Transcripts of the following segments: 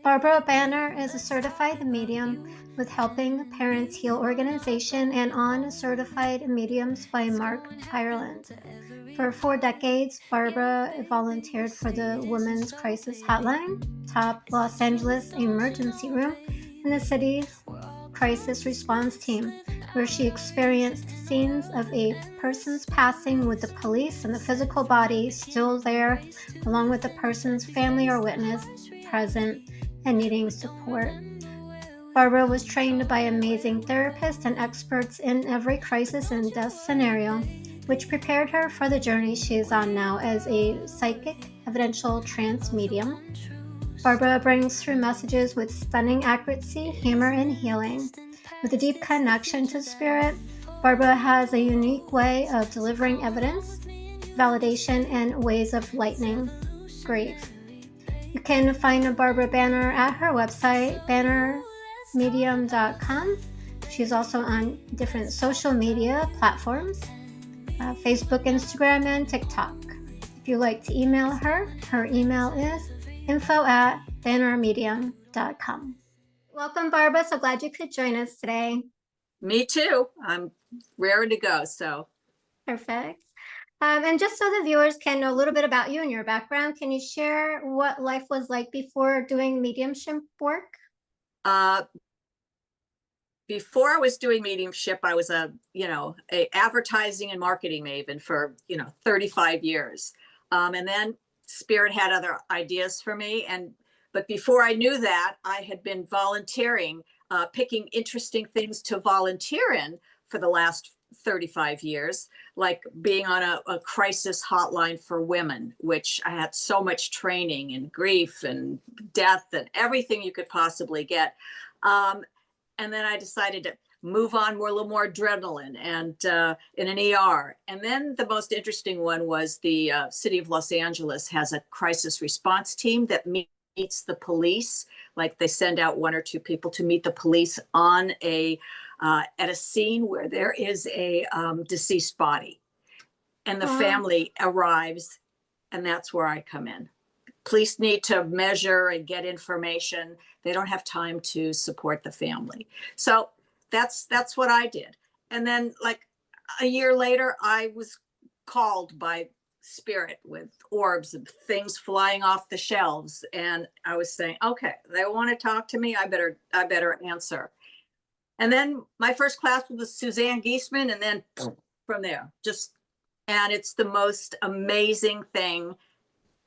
Barbra Banner is a certified medium with Helping Parents Heal organization and on Certified Mediums by Mark Ireland. For 4 decades, Barbara volunteered for the Women's Crisis Hotline, top Los Angeles emergency room, and the city's crisis response team, where she experienced scenes of a person's passing with the police and the physical body still there, along with the person's family or witness present and needing support. Barbara was trained by amazing therapists and experts in every crisis and death scenario, which prepared her for the journey she is on now as a psychic, evidential trance medium. Barbara brings through messages with stunning accuracy, humor, and healing. With a deep connection to spirit, Barbara has a unique way of delivering evidence, validation, and ways of lightening grief. You can find Barbra Banner at her website, bannermedium.com. She's also on different social media platforms, Facebook, Instagram, and TikTok. If you'd like to email her, her email is info@bannermedium.com. Welcome, Barbara. So glad you could join us today. Me too. I'm raring to go. So perfect. And just so the viewers can know a little bit about you and your background, can you share what life was like before doing mediumship work? Before I was doing mediumship, I was a advertising and marketing maven for 35 years. And then Spirit had other ideas for me. But before I knew that, I had been volunteering, picking interesting things to volunteer in for the last 35 years, like being on a crisis hotline for women, which I had so much training in grief and death and everything you could possibly get. And then I decided to move on a little more adrenaline and in an ER. And then the most interesting one was the city of Los Angeles has a crisis response team that meets the police. Like they send out 1 or 2 people to meet the police on at a scene where there is a deceased body, and the family arrives, and that's where I come in. Police need to measure and get information. They don't have time to support the family. So that's what I did. And then like a year later, I was called by Spirit with orbs and things flying off the shelves. And I was saying, okay, they want to talk to me. I better answer. And then my first class was with Suzanne Giesemann, and then from there, and it's the most amazing thing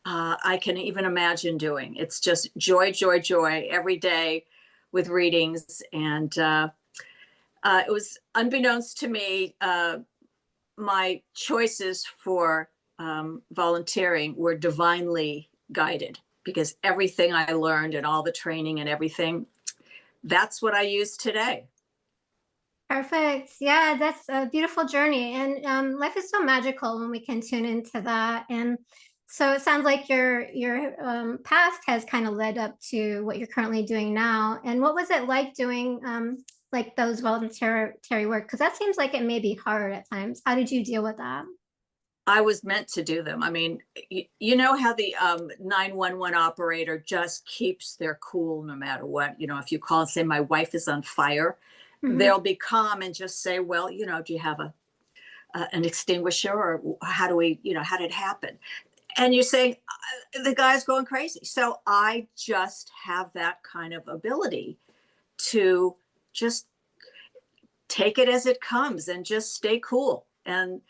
I can even imagine doing. It's just joy, joy, joy every day with readings. And it was unbeknownst to me, my choices for volunteering were divinely guided, because everything I learned and all the training and everything, that's what I use today. Perfect. Yeah, that's a beautiful journey. And life is so magical when we can tune into that. And so it sounds like your past has kind of led up to what you're currently doing now. And what was it like doing like those voluntary work? Because that seems like it may be hard at times. How did you deal with that? I was meant to do them. I mean, you know how the 911 operator just keeps their cool no matter what. If you call and say, my wife is on fire, they'll be calm and just say, well, do you have an extinguisher, or how do we, how did it happen? And you're saying the guy's going crazy. So I just have that kind of ability to just take it as it comes and just stay cool. And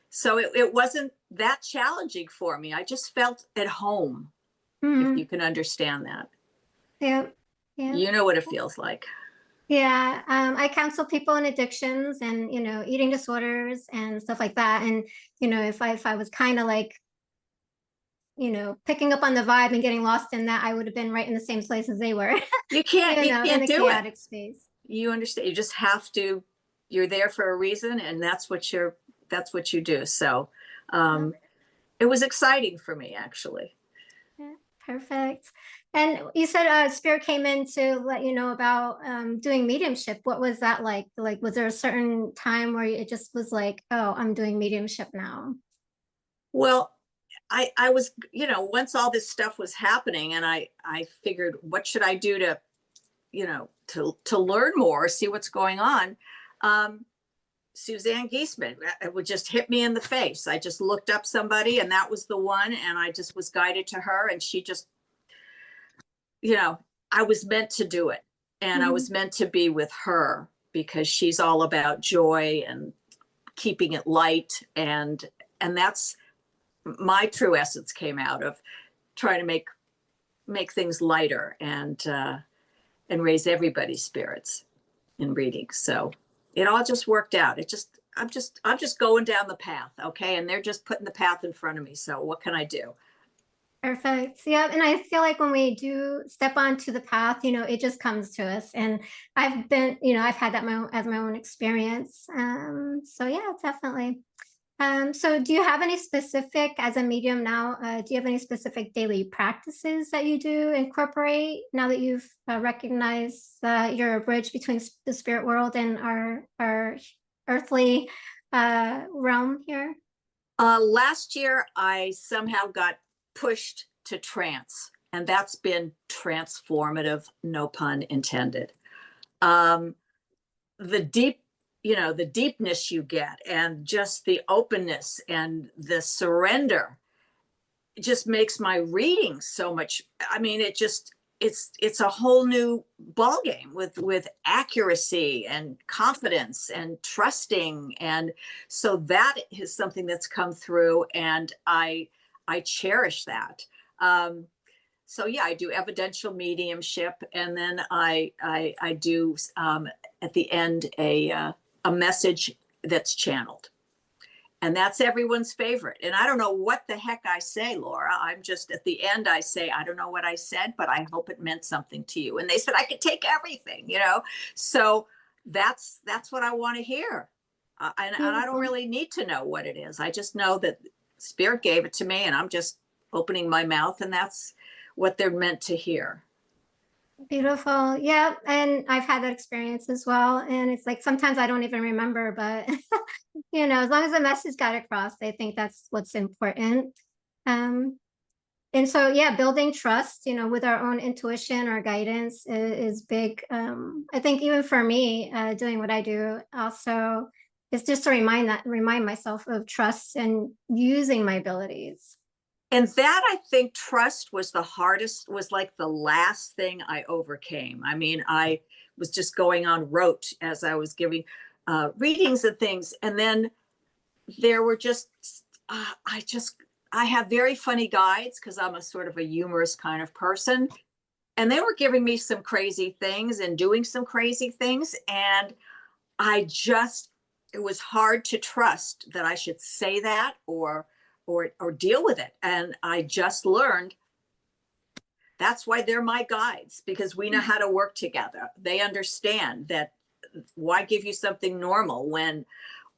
so it wasn't that challenging for me. I just felt at home, if you can understand that. Yeah. You know what it feels like. Yeah, I counsel people in addictions and, eating disorders and stuff like that. And, if I was kind of like, picking up on the vibe and getting lost in that, I would have been right in the same place as they were. You can't, you can't do chaotic space. You understand. You just have to, you're there for a reason, and that's what you do. So it was exciting for me, actually. Yeah, perfect. And you said Spirit came in to let you know about doing mediumship. What was that like? Like, was there a certain time where it just was like, oh, I'm doing mediumship now? Well, I was, once all this stuff was happening, and I figured, what should I do to, to learn more, see what's going on. Suzanne Giesemann, it would just hit me in the face. I just looked up somebody, and that was the one, and I just was guided to her, and she just, I was meant to do it, and I was meant to be with her, because she's all about joy and keeping it light, and that's my true essence came out of trying to make things lighter and raise everybody's spirits in readings. So it all just worked out. I'm just going down the path, okay? And they're just putting the path in front of me. So what can I do? Perfect. Yeah. And I feel like when we do step onto the path, it just comes to us. And I've been, I've had that as my own experience. So yeah, definitely. So do you have any specific, as a medium now, do you have any specific daily practices that you do incorporate now that you've recognized that you're a bridge between the spirit world and our earthly realm here? Last year, I somehow got pushed to trance, and that's been transformative, no pun intended. The deepness you get, and just the openness and the surrender, just makes my reading so much. I mean, it's a whole new ballgame with accuracy and confidence and trusting. And so that is something that's come through, and I cherish that. So yeah, I do evidential mediumship, and then I do at the end a message that's channeled, and that's everyone's favorite. And I don't know what the heck I say, Laura. I'm just, at the end, I say, I don't know what I said, but I hope it meant something to you. And they said I could take everything, So that's what I want to hear. And I don't really need to know what it is. I just know that Spirit gave it to me, and I'm just opening my mouth, and that's what they're meant to hear. Beautiful. Yeah. And I've had that experience as well. And it's like sometimes I don't even remember, but as long as the message got across, I think that's what's important. And so, yeah, building trust, with our own intuition or guidance is big. I think even for me, doing what I do also is just to remind myself of trust and using my abilities. And that, I think, trust was the hardest, was like the last thing I overcame. I mean, I was just going on rote as I was giving readings and things. And then there were just, I have very funny guides, because I'm a sort of a humorous kind of person. And they were giving me some crazy things and doing some crazy things. And it was hard to trust that I should say that or deal with it. And I just learned that's why they're my guides, because we know how to work together. They understand that why give you something normal when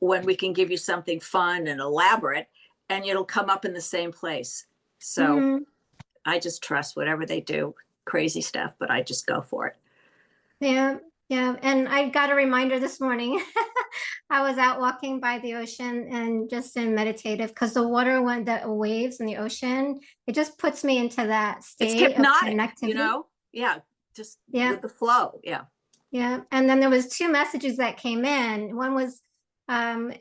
we can give you something fun and elaborate, and it'll come up in the same place. So I just trust whatever they do, crazy stuff, but I just go for it. Yeah. Yeah. And I got a reminder this morning. I was out walking by the ocean and just in meditative, because the waves in the ocean, it just puts me into that state It's hypnotic, of connectivity. Yeah, just with the flow. Yeah. Yeah. And then there was two messages that came in. One was to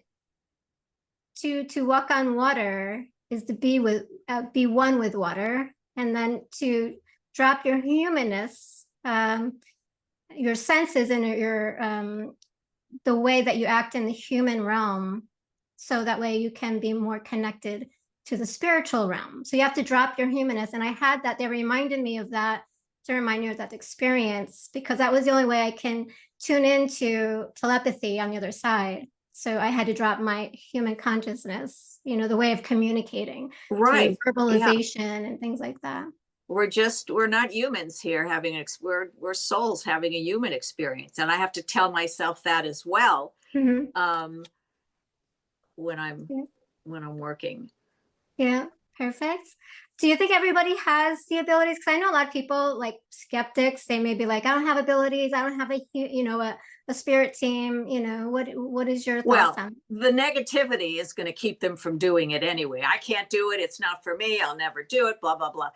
walk on water is to be one with water, and then to drop your humanness, your senses, and your the way that you act in the human realm, so that way you can be more connected to the spiritual realm. So you have to drop your humanness. And I had that, they reminded me of that, to remind you of that experience, because that was the only way I can tune into telepathy on the other side. So I had to drop my human consciousness, the way of communicating, right, to verbalization and things like that. We're not humans here we're souls having a human experience. And I have to tell myself that as well. When I'm working. Yeah, Perfect. Do you think everybody has the abilities? Because I know a lot of people, like skeptics, they may be like, I don't have abilities. I don't have a spirit team. What is your thoughts Well, on? the negativity is going to keep them from doing it anyway. I can't do it. It's not for me. I'll never do it. Blah, blah, blah.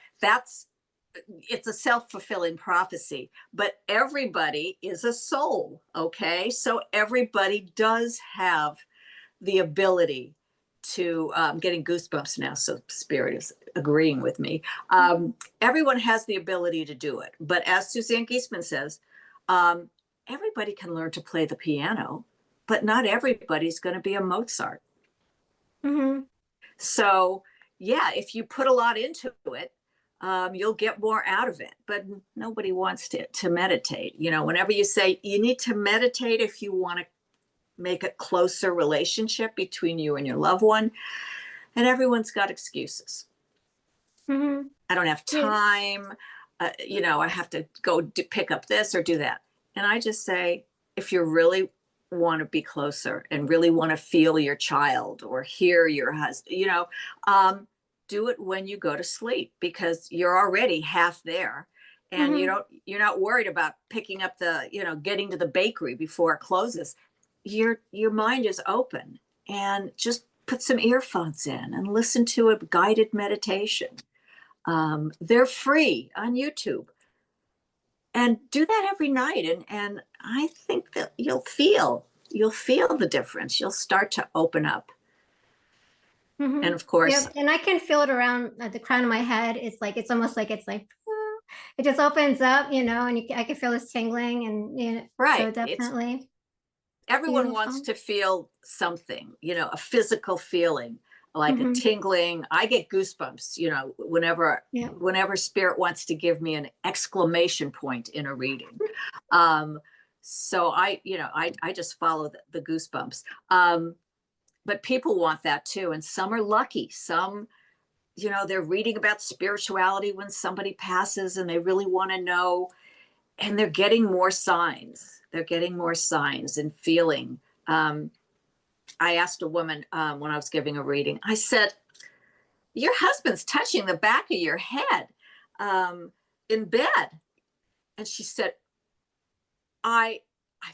It's a self-fulfilling prophecy, but everybody is a soul. Okay. So everybody does have the ability to getting goosebumps now. So spirit is agreeing with me. Everyone has the ability to do it. But as Suzanne Giesemann says, everybody can learn to play the piano, but not everybody's going to be a Mozart. Mm-hmm. So yeah, if you put a lot into it, you'll get more out of it. But nobody wants to meditate. Whenever you say you need to meditate if you want to make a closer relationship between you and your loved one, and everyone's got excuses. Mm-hmm. I don't have Yeah. time. I have to go pick up this or do that. And I just say, if you really want to be closer and really want to feel your child or hear your husband, do it when you go to sleep, because you're already half there. And Mm-hmm. you're not worried about picking up getting to the bakery before it closes. Your mind is open, and just put some earphones in and listen to a guided meditation. They're free on YouTube, and do that every night. And I think that you'll feel the difference. You'll start to open up. Mm-hmm. And of course, Yep. And I can feel it around at the crown of my head. It's almost like it just opens up, and I can feel this tingling, and so right, it's definitely everyone wants beautiful. to feel something, a physical feeling, like a Mm-hmm. tingling. I get goosebumps, Yeah. whenever spirit wants to give me an exclamation point in a reading. Um, so I just follow the goosebumps. But people want that too. And some are lucky. Some, they're reading about spirituality when somebody passes and they really want to know, and they're getting more signs. They're getting more signs and feeling. I asked a woman when I was giving a reading, I said, your husband's touching the back of your head in bed. And she said, I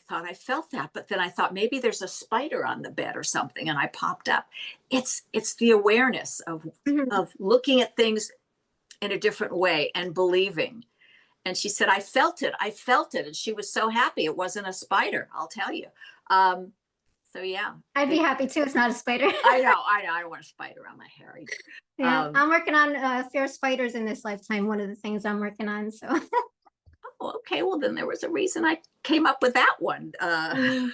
thought I felt that, but then I thought maybe there's a spider on the bed or something, and I popped up. It's the awareness of Mm-hmm. looking at things in a different way and believing. And she said, I felt it, and she was so happy it wasn't a spider, I'll tell you. So yeah, I'd be happy too. It's not a spider. I know, I don't want a spider on my hair either. Yeah, I'm working on fear spiders in this lifetime. One of the things I'm working on. So, Oh, okay, well then there was a reason I came up with that one. mm.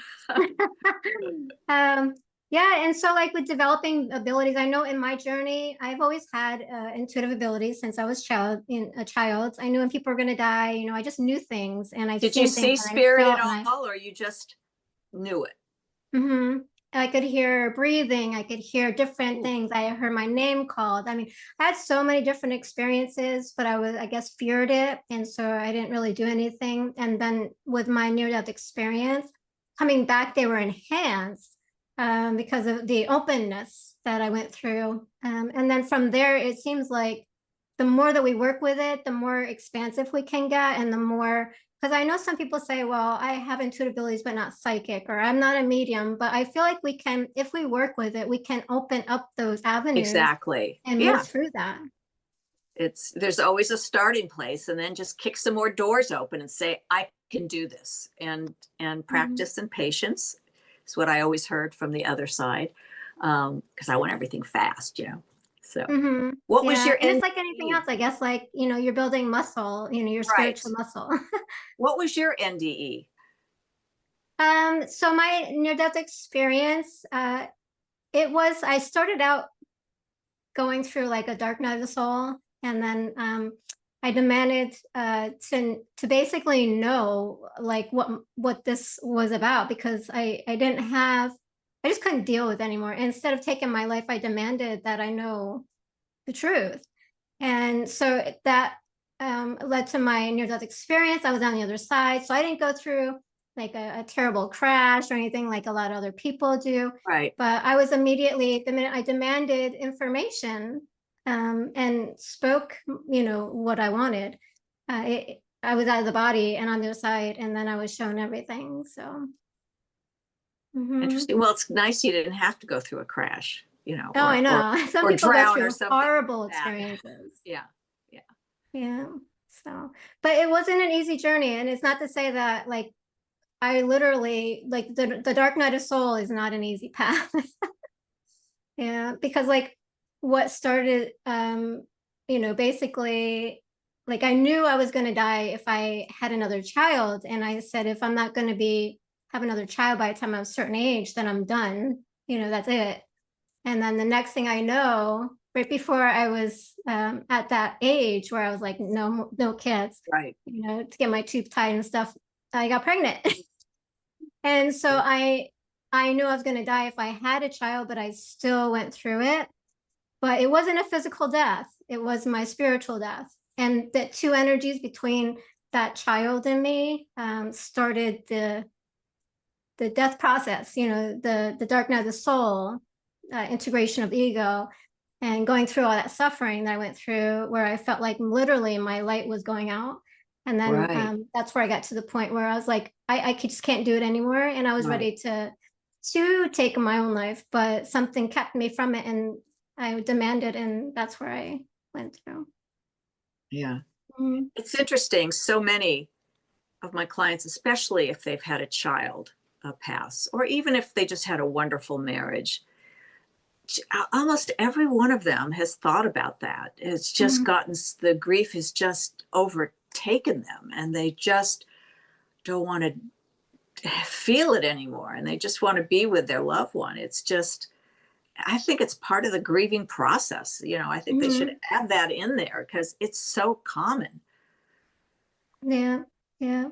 um, yeah, and so like with developing abilities, I know in my journey, I've always had intuitive abilities since I was a child. I knew when people were going to die. I just knew things, and I've Did you seen things, see and I spirit at felt, and I. all, or you just knew it? Mm-hmm. I could hear breathing. I could hear different Ooh. things. I heard my name called. I mean, I had so many different experiences, but I guess, feared it. And so I didn't really do anything. And then with my near-death experience, coming back, they were enhanced because of the openness that I went through. And then from there, it seems like the more that we work with it, the more expansive we can get, and the more, because I know some people say, well, I have intuitive abilities, but not psychic, or I'm not a medium. But I feel like we can, if we work with it, we can open up those avenues Exactly. and move Yeah. through that. There's always a starting place, and then just kick some more doors open and say, I can do this. And Mm-hmm. practice and patience is what I always heard from the other side. Because I want everything fast. So Mm-hmm. what was Yeah. your And it's like anything else, NDE? I guess, like, you're building muscle, your Right. spiritual muscle. What was your NDE? So my near-death experience, I started out going through like a dark night of the soul, and then I demanded to basically know like what this was about, because I just couldn't deal with it anymore. And instead of taking my life, I demanded that I know the truth. And so that led to my near-death experience. I was on the other side, so I didn't go through like a terrible crash or anything like a lot of other people do. Right. But I was immediately, the minute I demanded information, and spoke, what I wanted. I was out of the body and on the other side, and then I was shown everything. So, Interesting. Well, it's nice you didn't have to go through a crash, oh, I know. Some or people go drown or through something horrible like that. experiences. Yeah. Yeah. Yeah. So, but it wasn't an easy journey, and it's not to say that like I literally like the dark night of soul is not an easy path. Yeah, because like what started basically like I knew I was going to die if I had another child, and I said if I'm not going to be have another child by the time I'm a certain age, then I'm done. That's it. And then the next thing I know, right before I was at that age where I was like no kids, Right. to get my tube tied and stuff, I got pregnant. And so I knew I was going to die if I had a child, but I still went through it. But it wasn't a physical death, it was my spiritual death. And the two energies between that child and me started the death process, the dark night of the soul, integration of ego, and going through all that suffering that I went through, where I felt like literally my light was going out. And then Right. that's where I got to the point where I was like, just can't do it anymore. And I was Right. ready to take my own life, but something kept me from it, and I demanded, and that's where I went through. Yeah. Mm-hmm. It's interesting. So many of my clients, especially if they've had a child pass, or even if they just had a wonderful marriage, almost every one of them has thought about that. It's just gotten, the grief has just overtaken them, and they just don't want to feel it anymore, and they just want to be with their loved one. It's just, I think it's part of the grieving process. I think they should Mm-hmm. add that in there because it's so common. Yeah, yeah,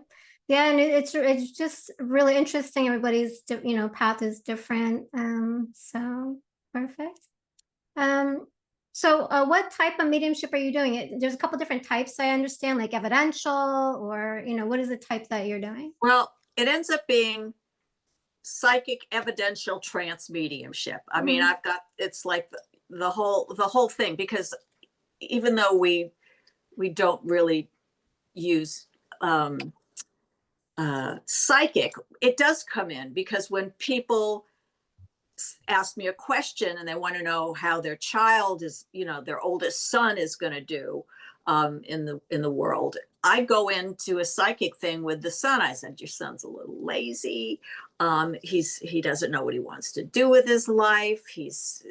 yeah, and it's just really interesting. Everybody's path is different. So perfect. Um, so what type of mediumship are you doing? There's a couple different types I understand, like evidential, or what is the type that you're doing? Well, it ends up being psychic evidential trance mediumship. I mean, Mm-hmm. I've got, it's like the whole thing, because even though we don't really use psychic, it does come in because when people ask me a question and they want to know how their child is, their oldest son is going to do in the world, I go into a psychic thing with the son. I said, your son's a little lazy. He doesn't know what he wants to do with his life. He's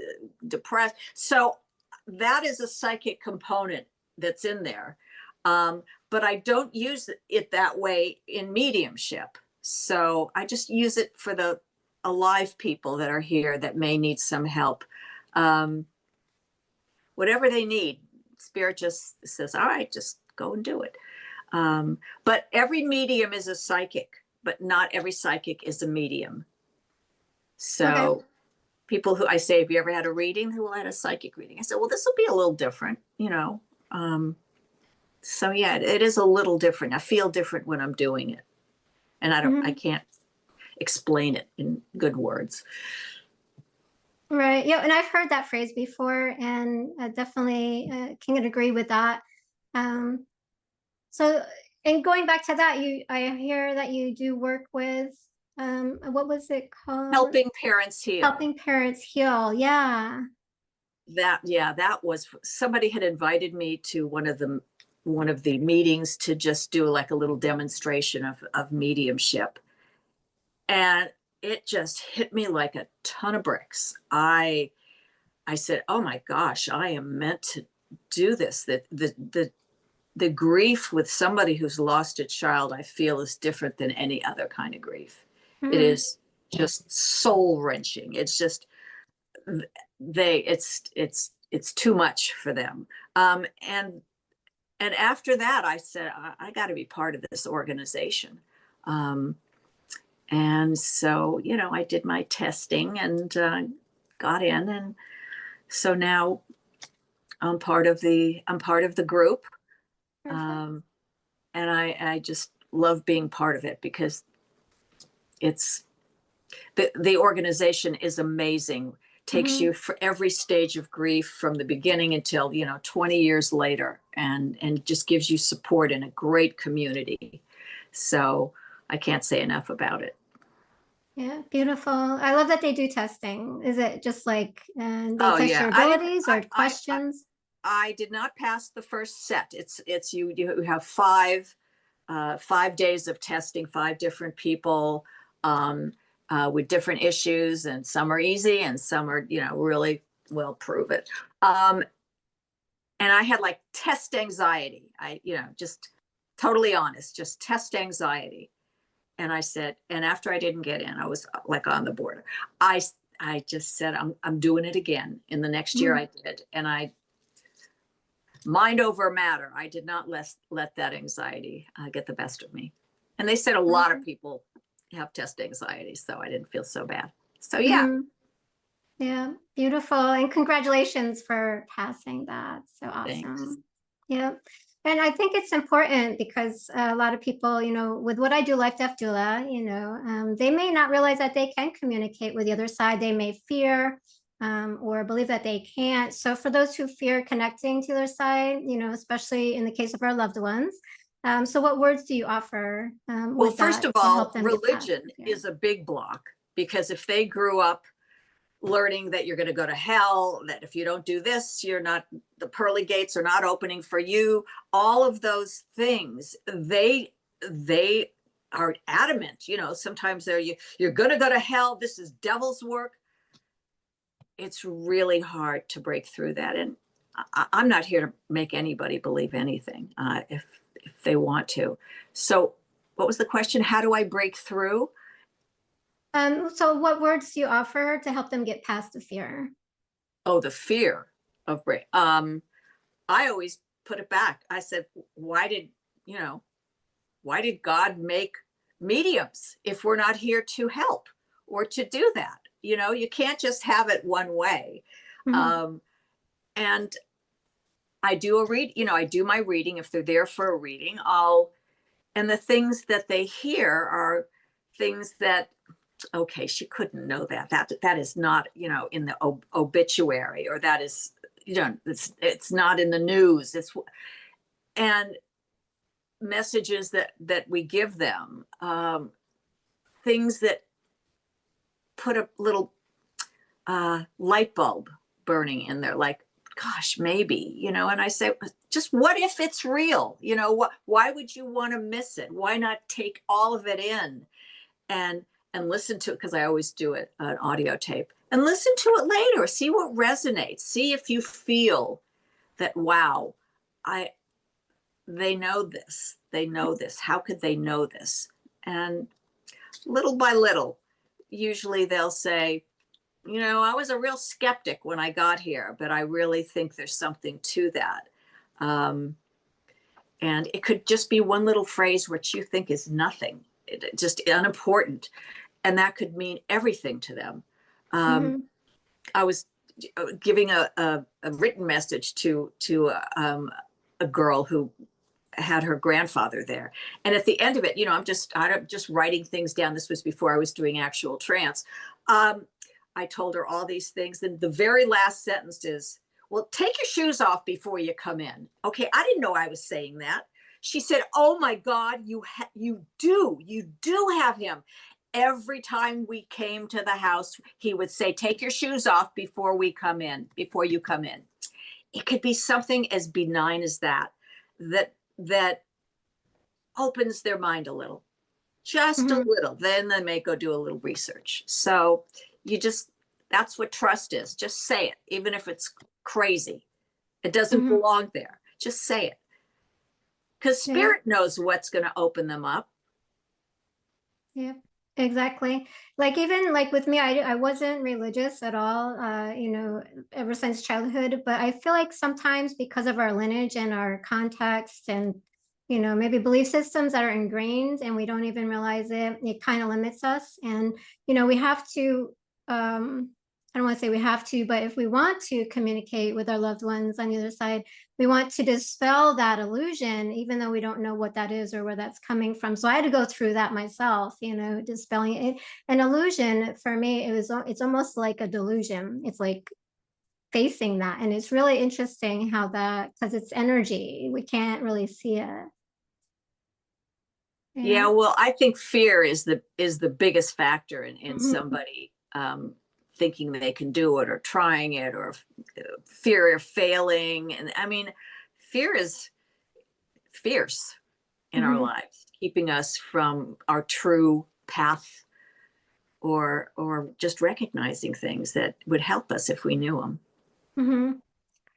depressed. So that is a psychic component that's in there. But I don't use it that way in mediumship. So I just use it for the alive people that are here that may need some help. Um, Whatever they need, Spirit just says, all right, just go and do it. But every medium is a psychic, but not every psychic is a medium. Okay. So people who I say, have you ever had a reading? Who had a psychic reading? I said, well, this will be a little different. So yeah, it is a little different. I feel different when I'm doing it. And I Mm-hmm. can't explain it in good words. Right. Yeah, and I've heard that phrase before, and definitely can agree with that. Um, so, and going back to that, I hear that you do work with what was it called? Helping parents heal. Helping parents heal. Yeah. That was, somebody had invited me to one of the meetings to just do like a little demonstration of mediumship, and it just hit me like a ton of bricks. I said, oh my gosh, I am meant to do this. That the grief with somebody who's lost a child, I feel, is different than any other kind of grief. It Mm-hmm. is just soul wrenching. It's just, it's too much for them. And after that, I said, I got to be part of this organization. Um, and so, I did my testing and got in, and so now I'm part of the group, Perfect. um, and I just love being part of it because it's the organization is amazing. takes you for every stage of grief from the beginning until, 20 years later, and just gives you support in a great community. So I can't say enough about it. Yeah, beautiful. I love that they do testing. Is it just like they Oh test yeah, your I didn't. abilities or questions? I did not pass the first set. It's you have 5 days of testing, 5 different people, with different issues, and some are easy and some are, really will prove it. And I had like test anxiety. Just totally honest, just test anxiety. And I said, and after I didn't get in, I was like on the border. I just said, I'm doing it again. In the next year I did. And mind over matter. I did not let that anxiety get the best of me. And they said a lot of people have test anxiety, so I didn't feel so bad. So yeah. Yeah, beautiful. And congratulations for passing that. So Thanks. awesome. Yeah. And I think it's important because a lot of people, with what I do, Life Death Doula, they may not realize that they can communicate with the other side. They may fear or believe that they can't. So for those who fear connecting to their side, especially in the case of our loved ones, so what words do you offer Well, with first that of to all, help them get past religion the fear? is a big block, because if they grew up learning that you're going to go to hell, that if you don't do this, the pearly gates are not opening for you, all of those things, they are adamant, sometimes you're going to go to hell, this is devil's work. It's really hard to break through that. And I'm not here to make anybody believe anything, if they want to. So what was the question? How do I break through? So what words do you offer to help them get past the fear? Oh, the fear of break. I always put it back. I said, why did God make mediums if we're not here to help or to do that? You can't just have it one way. And I do I do my reading. If they're there for a reading, and the things that they hear are things that, okay, she couldn't know that is not, in the obituary, or that is, it's not in the news. And messages that we give them, things that put a little light bulb burning in there, like, gosh, maybe, and I say, just what if it's real? Why would you want to miss it? Why not take all of it in and listen to it? Because I always do it an audio tape, and listen to it later, see what resonates, see if you feel that, wow, they know this, how could they know this? And little by little, usually they'll say, I was a real skeptic when I got here, but I really think there's something to that. And it could just be one little phrase which you think is nothing, just unimportant, and that could mean everything to them. I was giving a written message to a girl who had her grandfather there, and at the end of it, I'm just writing things down. This was before I was doing actual trance. I told her all these things, and the very last sentence is, well, take your shoes off before you come in. Okay, I didn't know I was saying that. She said, oh my God, you do have him. Every time we came to the house, he would say, take your shoes off before you come in. It could be something as benign as that opens their mind a little, just a little. Then they may go do a little research. So that's what trust is. Just say it, even if it's crazy. It doesn't belong there. Just say it. Because spirit knows what's going to open them up. Yeah, exactly. Like even like with me, I wasn't religious at all, ever since childhood, but I feel like sometimes because of our lineage and our context and, maybe belief systems that are ingrained and we don't even realize it, it kind of limits us. And, we have to I don't want to say we have to, but if we want to communicate with our loved ones on the other side, we want to dispel that illusion, even though we don't know what that is or where that's coming from. So I had to go through that myself, dispelling it. An illusion for me, it's almost like a delusion. It's like facing that. And it's really interesting how because it's energy, we can't really see it. Yeah, well, I think fear is the biggest factor in Mhm. somebody thinking they can do it or trying it, or fear of failing. And I mean, fear is fierce in our Mhm. lives, keeping us from our true path, or just recognizing things that would help us if we knew them. Mhm.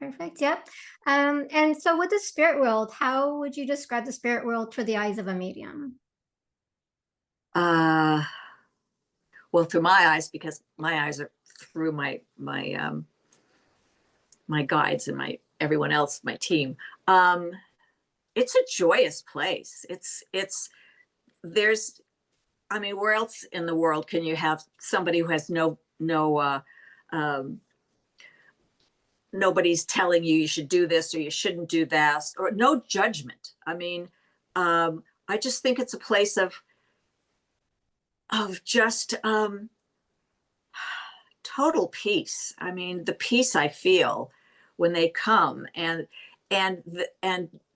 Perfect. Yep. And so with the spirit world, how would you describe the spirit world through the eyes of a medium? Uh, well, through my eyes, because my eyes are through my guides and my everyone else, my team. Um, it's a joyous place. It's there's I mean, where else in the world can you have somebody who has um, nobody's telling you should do this or you shouldn't do that, or no judgment. I mean, I just think it's a place of just total peace. I mean, the peace I feel when they come, and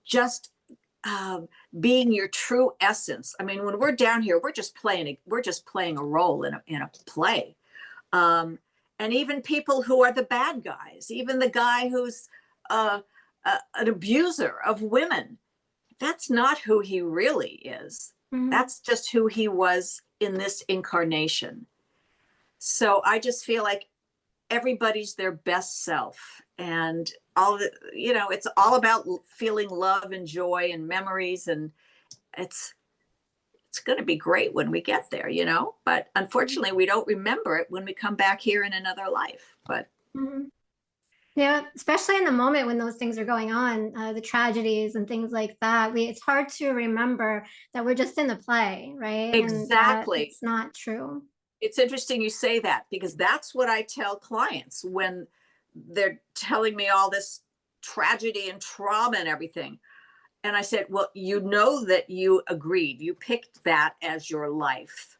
just being your true essence. I mean, when we're down here, we're just playing a role in a play. Um, and even people who are the bad guys, even the guy who's an abuser of women, that's not who he really is. Mhm. That's just who he was in this incarnation. So I just feel like everybody's their best self, and it's all about feeling love and joy and memories, and it's it's going to be great when we get there, but Mhm. unfortunately we don't remember it when we come back here in another life. But Mhm. Yeah, especially in the moment when those things are going on, the tragedies and things like that. It's hard to remember that we're just in the play, right? And that exactly, it's not true. it's interesting you say that, because that's what I tell clients when they're telling me all this tragedy and trauma and everything. And I said, well, that you agreed, you picked that as your life,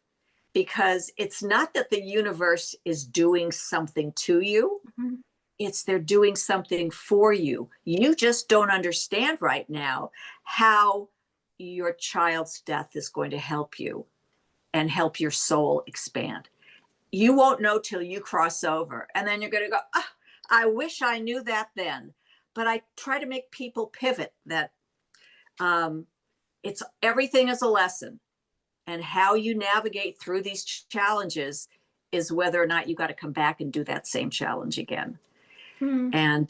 because it's not that the universe is doing something to you, Mhm. it's they're doing something for you. You just don't understand right now how your child's death is going to help you and help your soul expand. You won't know till you cross over, and then you're going to go, oh, I wish I knew that then. But I try to make people pivot that um, it's everything is a lesson, and how you navigate through these challenges is whether or not you got to come back and do that same challenge again. Mhm. And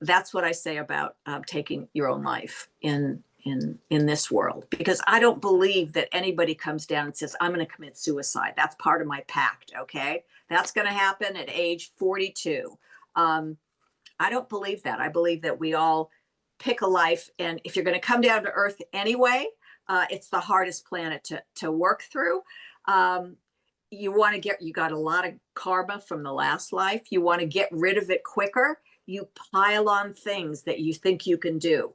that's what I say about taking your own life in this world, because I don't believe that anybody comes down and says, I'm going to commit suicide. That's part of my pact. Okay, that's going to happen at age 42. um, I don't believe that. I believe that we all pick a life, and if you're going to come down to earth anyway, it's the hardest planet to work through. um, you got a lot of karma from the last life. You want to get rid of it quicker. You pile on things that you think you can do,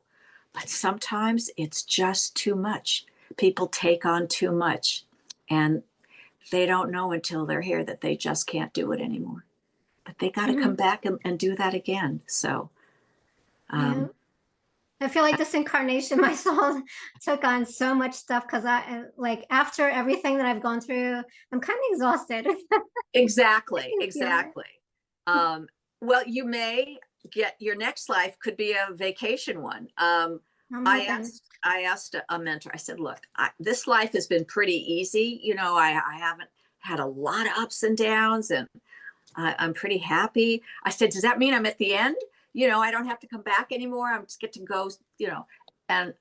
but sometimes it's just too much. People take on too much, and they don't know until they're here that they just can't do it anymore, but they got to come Mhm. back and do that again. So Yeah. um, I feel like this incarnation, my soul took on so much stuff because like after everything that I've gone through, I'm kind of exhausted. I exactly, can feel it. exactly. um, well, you may get your next life could be a vacation one. I'm i hoping. asked i asked a mentor. I said, look, this life has been pretty easy. I haven't had a lot of ups and downs, and I'm pretty happy. I said, does that mean I'm at the end? I don't have to come back anymore. I'm just get to go, and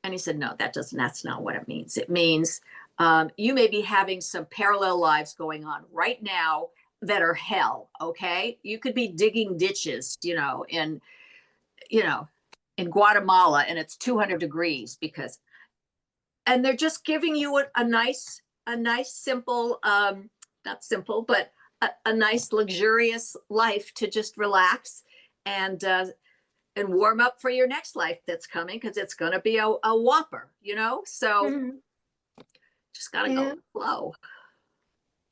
he said, no, that's not what it means. It means you may be having some parallel lives going on right now that are hell. Okay. You could be digging ditches, you know, in Guatemala, and it's 200 degrees and they're just giving you a nice simple, not simple, but a nice luxurious life to just relax and warm up for your next life that's coming, because it's going to be a whopper, you know? So Mhm. just got to go Yeah. with the flow.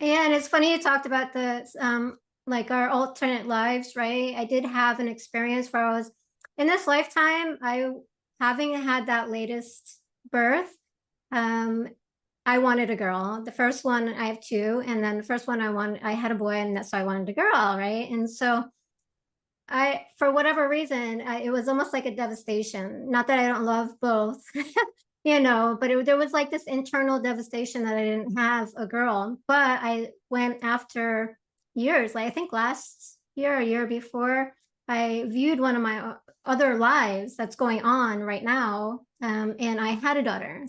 Yeah, and it's funny you talked about the like our alternate lives, right? I did have an experience where I was in this lifetime, I having had that latest birth, um, I wanted a girl. The first one, I have two, and then the first one I had a boy, and that's so I wanted a girl, right? And so for whatever reason, it was almost like a devastation. Not that I don't love both, but there was like this internal devastation that I didn't have a girl. But I went after years, like I think last year, a year before, I viewed one of my other lives that's going on right now. And I had a daughter.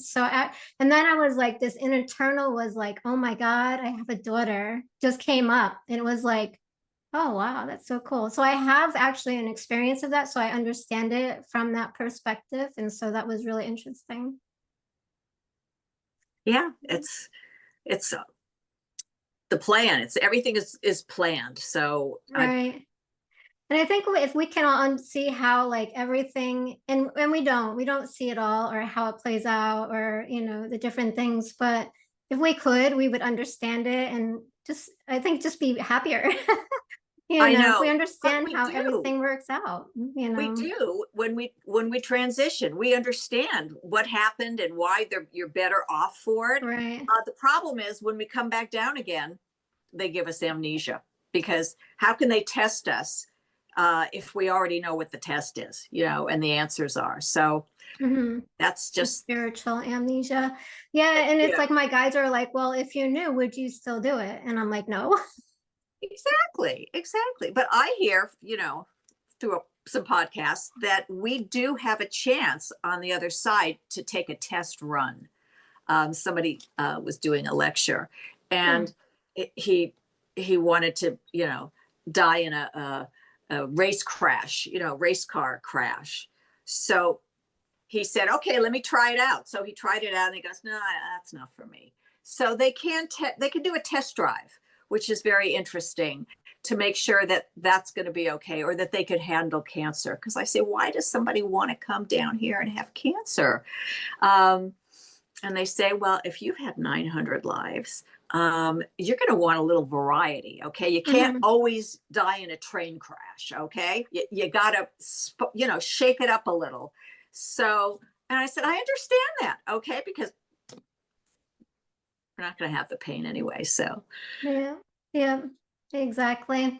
And then I was like, this internal was like, oh my God, I have a daughter, just came up. And it was like, oh, wow, that's so cool. So I have actually an experience of that. So I understand it from that perspective. And so that was really interesting. Yeah, it's the plan. It's everything is planned. So Right. And I think if we can all see how like everything, and we don't see it all or how it plays out or, the different things, but if we could, we would understand it and I think just be happier. I If we know, but understand we how do. everything works out, We do when we transition, we understand what happened and why you're better off for it. Right. The problem is when we come back down again, they give us amnesia, because how can they test us if we already know what the test is, and the answers are. So Mm-hmm. that's just, Spiritual amnesia. Yeah, and it's yeah, like my guides are like, well, if you knew, would you still do it? And I'm like, no. exactly, exactly. But I hear, through some podcasts, that we do have a chance on the other side to take a test run. Somebody was doing a lecture, Hmm. and he wanted to, die in a race crash, race car crash. So he said, okay, let me try it out. So he tried it out, and he goes, no, that's not for me. So they can do a test drive, which is very interesting, to make sure that that's going to be okay, or that they could handle cancer. Because I say, why does somebody want to come down here and have cancer? Um, and they say, well, if you've had 900 lives, you're going to want a little variety. Okay. You can't Hmm. always die in a train crash. Okay. You got to, shake it up a little. So, and I said, I understand that. Okay. Because we're not going to have the pain anyway. So, Yeah, yeah, exactly.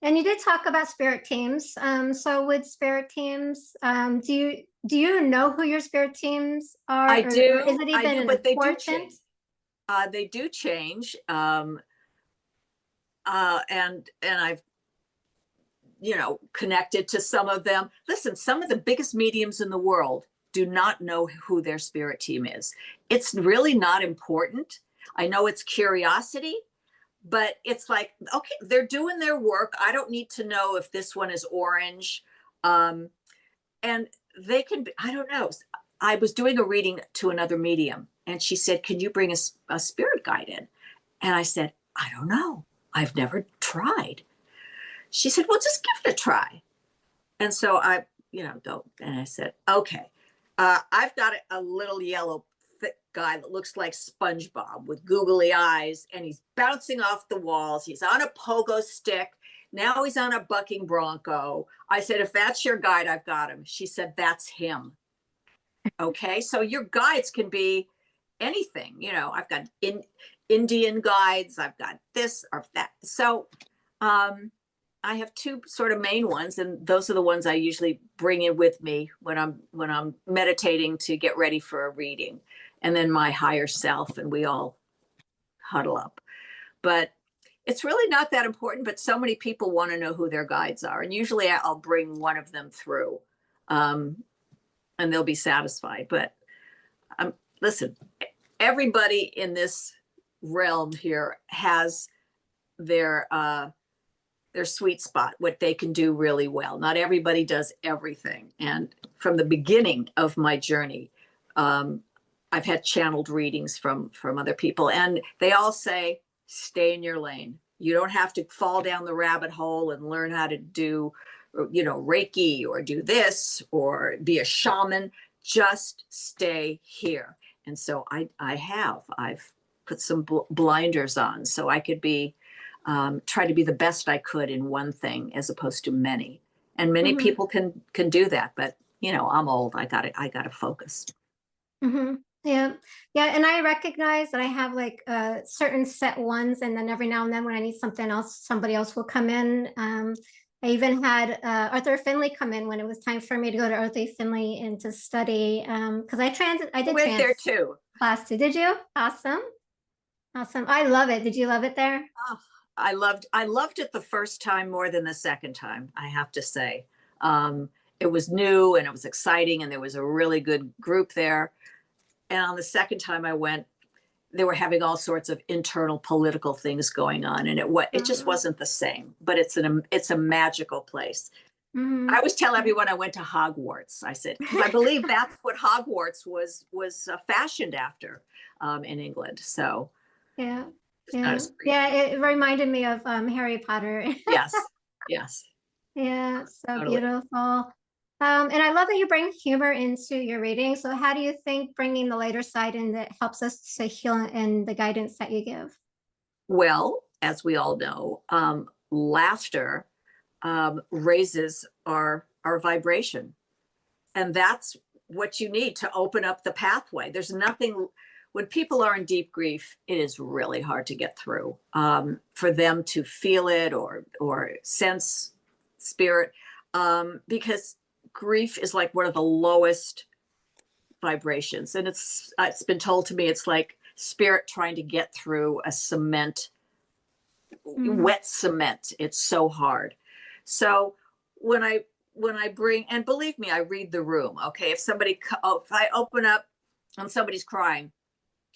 And you did talk about spirit teams. So with spirit teams, do you know who your spirit teams are, or is it I even do, an but they do important? change. They do change. And I've, connected to some of them. Listen, some of the biggest mediums in the world do not know who their spirit team is. It's really not important. I know it's curiosity, but it's like, okay, they're doing their work. I don't need to know if this one is orange. Um, and they can be, I don't know. I was doing a reading to another medium, and she said, can you bring a spirit guide in? And I said, I don't know. I've never tried. She said, well, just give it a try. And so I, don't. And I said, okay, I've got a little yellow thick guy that looks like SpongeBob with googly eyes, and he's bouncing off the walls. He's on a pogo stick. Now he's on a bucking bronco. I said, if that's your guide, I've got him. She said, that's him. Okay. So your guides can be anything. I've got Indian guides. I've got this or that. So, I have two sort of main ones, and those are the ones I usually bring in with me when I'm meditating to get ready for a reading, and then my higher self, and we all huddle up. But it's really not that important. But so many people want to know who their guides are, and usually I'll bring one of them through, um, and they'll be satisfied. But listen, everybody in this realm here has their sweet spot, what they can do really well. Not everybody does everything. And from the beginning of my journey, I've had channeled readings from other people, and they all say, stay in your lane. You don't have to fall down the rabbit hole and learn how to do, Reiki or do this or be a shaman. Just stay here. And so I've put some blinders on so I could try to be the best I could in one thing as opposed to many. And many Mm-hmm. people can do that, but I'm old. I gotta focus. Mm-hmm. Yeah. Yeah. And I recognize that I have like certain set ones, and then every now and then when I need something else, somebody else will come in. I even had Arthur Finley come in when it was time for me to go to Arthur Finley and to study. Because I I did went trance there too. class too. Did you? Awesome. Awesome. I love it. Did you love it there? Oh, I loved it the first time more than the second time, I have to say. Um, it was new and it was exciting and there was a really good group there. And on the second time I went, they were having all sorts of internal political things going on, and it just Mm-hmm. wasn't the same. But it's a magical place. I always tell everyone I went to Hogwarts. I said because I believe that's what Hogwarts was fashioned after in England. So Yeah. it's not Yeah. as great. Yeah. It reminded me of Harry Potter. Yes, yes, Yeah, so totally. beautiful. And I love that you bring humor into your reading. So how do you think bringing the lighter side in that helps us to heal in the guidance that you give? Well, as we all know, laughter raises our vibration, and that's what you need to open up the pathway. There's nothing when people are in deep grief, it is really hard to get through for them to feel it or sense spirit because grief is like one of the lowest vibrations, and it's been told to me it's like spirit trying to get through a Mm, wet cement. It's so hard. So when I bring, and believe me, I read the room. Okay, if I open up and somebody's crying,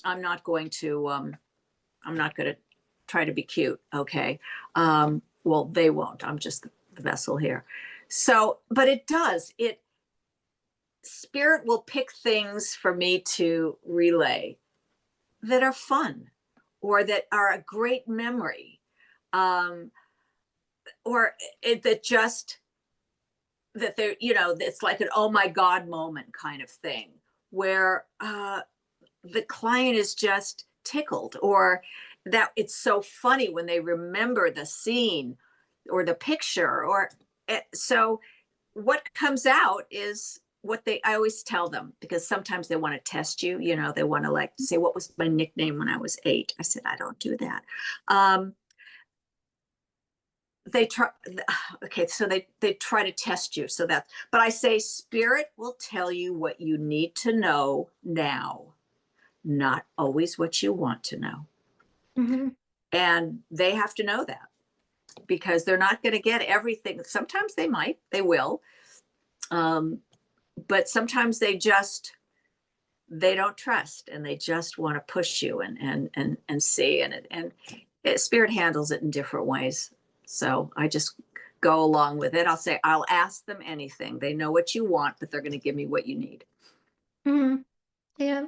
I'm not going to try to be cute. Okay, well they won't. I'm just the vessel here. So, but it does it. Spirit will pick things for me to relay that are fun or that are a great memory um, or that just that they're it's like an oh my god moment kind of thing where the client is just tickled or that it's so funny when they remember the scene or the picture or so what comes out is what I always tell them because sometimes they want to test you, they want to like say what was my nickname when I was 8. I said I don't do that. um, they try okay so they try to test you so that but I say spirit will tell you what you need to know now, not always what you want to know, mhm. and they have to know that because they're not going to get everything. Sometimes they will, um, but sometimes they don't trust and they just want to push you and see spirit handles it in different ways. So I just go along with it. I'll ask them anything. They know what you want, but they're going to give me what you need. Mhm. Yeah.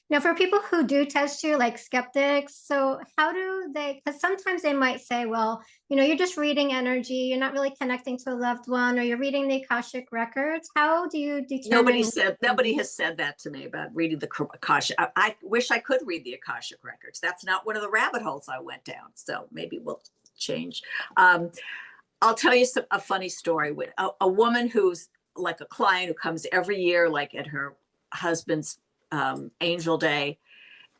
Now, for people who do test you, like skeptics, so how do they, because sometimes they might say, well, you're just reading energy, you're not really connecting to a loved one, or you're reading the Akashic records. How do you determine? Nobody has said that to me about reading the Akashic. I wish I could read the Akashic records. That's not one of the rabbit holes I went down. So maybe we'll change. Um, I'll tell you a funny story with a woman who's like a client who comes every year, like at her husband's angel day.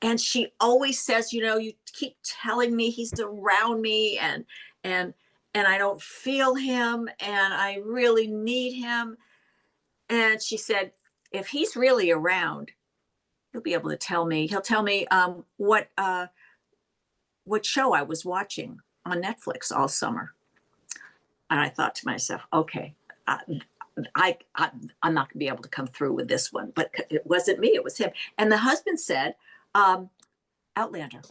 And she always says, you keep telling me he's around me and, and I don't feel him and I really need him. And she said, if he's really around, he'll be able to tell me, he'll tell me what show I was watching on Netflix all summer. And I thought to myself, okay, uh, I'm not going to be able to come through with this one, but it wasn't me, it was him. And the husband said, Outlander.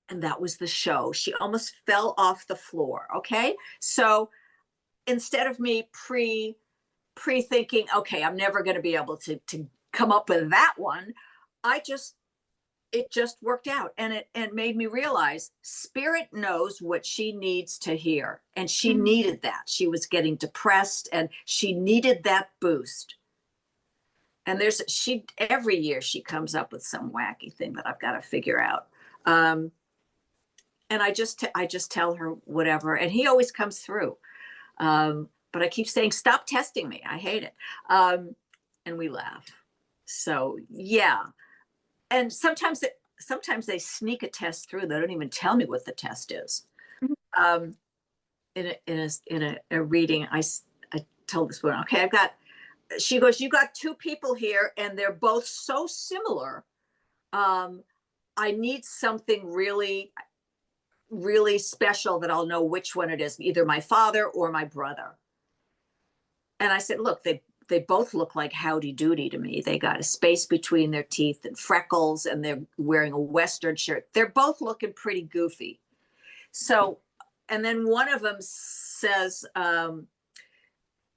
And that was the show. She almost fell off the floor. Okay. So instead of me pre thinking, okay, I'm never going to be able to come up with that one, I just it just worked out, and it made me realize spirit knows what she needs to hear, and she Mm. needed that. She was getting depressed and she needed that boost. And she every year she comes up with some wacky thing that I've got to figure out. And I just tell her whatever, and he always comes through. But I keep saying, stop testing me, I hate it. And we laugh. So yeah. And sometimes they sneak a test through. They don't even tell me what the test is. Um, in a reading, I told this woman, okay, she goes, you got two people here and they're both so similar. I need something really, really special that I'll know which one it is, either my father or my brother. And I said, look, they both look like Howdy Doody to me. They got a space between their teeth and freckles, and they're wearing a Western shirt. They're both looking pretty goofy. So, and then one of them says, and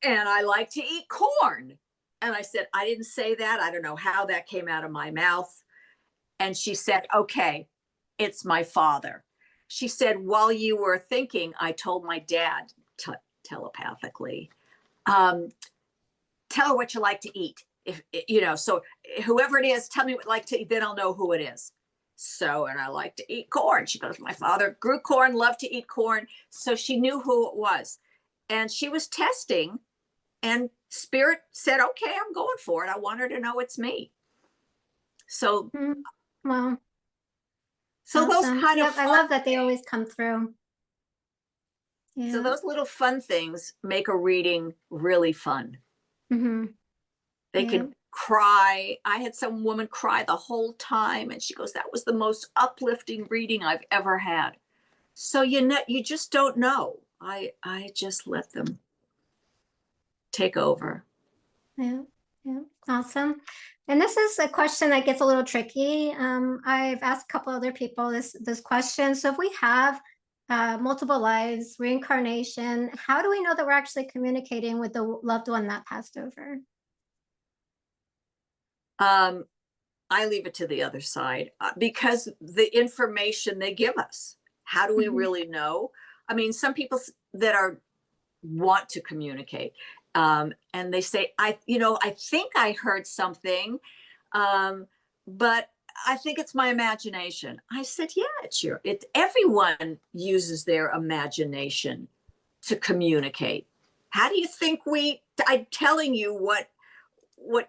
I like to eat corn. And I said, I didn't say that. I don't know how that came out of my mouth. And she said, okay, it's my father. She said, while you were thinking, I told my dad telepathically, tell her what you like to eat. If so whoever it is, tell me what you like to eat, then I'll know who it is. So, and I like to eat corn. She goes, my father grew corn, loved to eat corn. So she knew who it was. And she was testing, and spirit said, okay, I'm going for it. I want her to know it's me. So, Wow. so Awesome. those kind of I love that they always come through. Yeah. So those little fun things make a reading really fun. Mm-hmm. They can cry. I had some woman cry the whole time, and she goes, that was the most uplifting reading I've ever had. So you just don't know. I just let them take over. Yeah. Awesome. And this is a question that gets a little tricky. I've asked a couple other people this question. So if we have multiple lives, reincarnation, how do we know that we're actually communicating with the loved one that passed over? I leave it to the other side because the information they give us. How do we really know? I mean, some people that want to communicate, and they say, I think I heard something, but I think it's my imagination. I said, yeah, everyone uses their imagination to communicate. How do you think I'm telling you what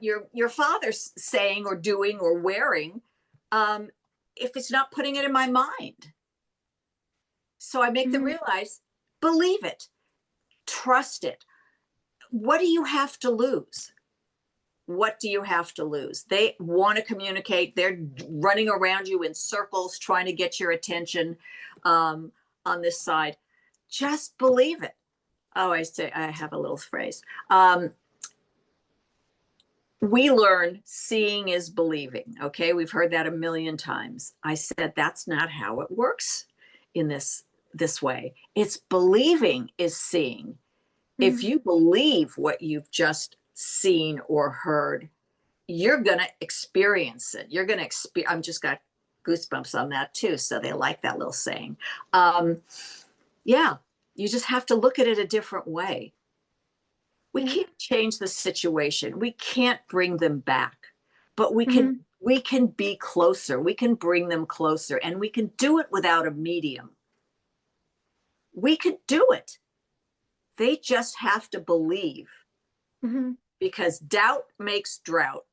your father's saying or doing or wearing, if it's not putting it in my mind? So I make them realize, believe it, trust it. What do you have to lose? What do you have to lose? They want to communicate. They're running around you in circles trying to get your attention, on this side. Just believe it. Oh, I have a little phrase. We learn seeing is believing. Okay, we've heard that a million times. I said that's not how it works in this way. It's believing is seeing. If you believe what you've just seen or heard, you're going to experience it. You're going to experience. I'm just got goosebumps on that too. So they like that little saying. Yeah, you just have to look at it a different way. We can't change the situation. We can't bring them back, but we can be closer. We can bring them closer, and we can do it without a medium. We could do it. They just have to believe, because doubt makes drought.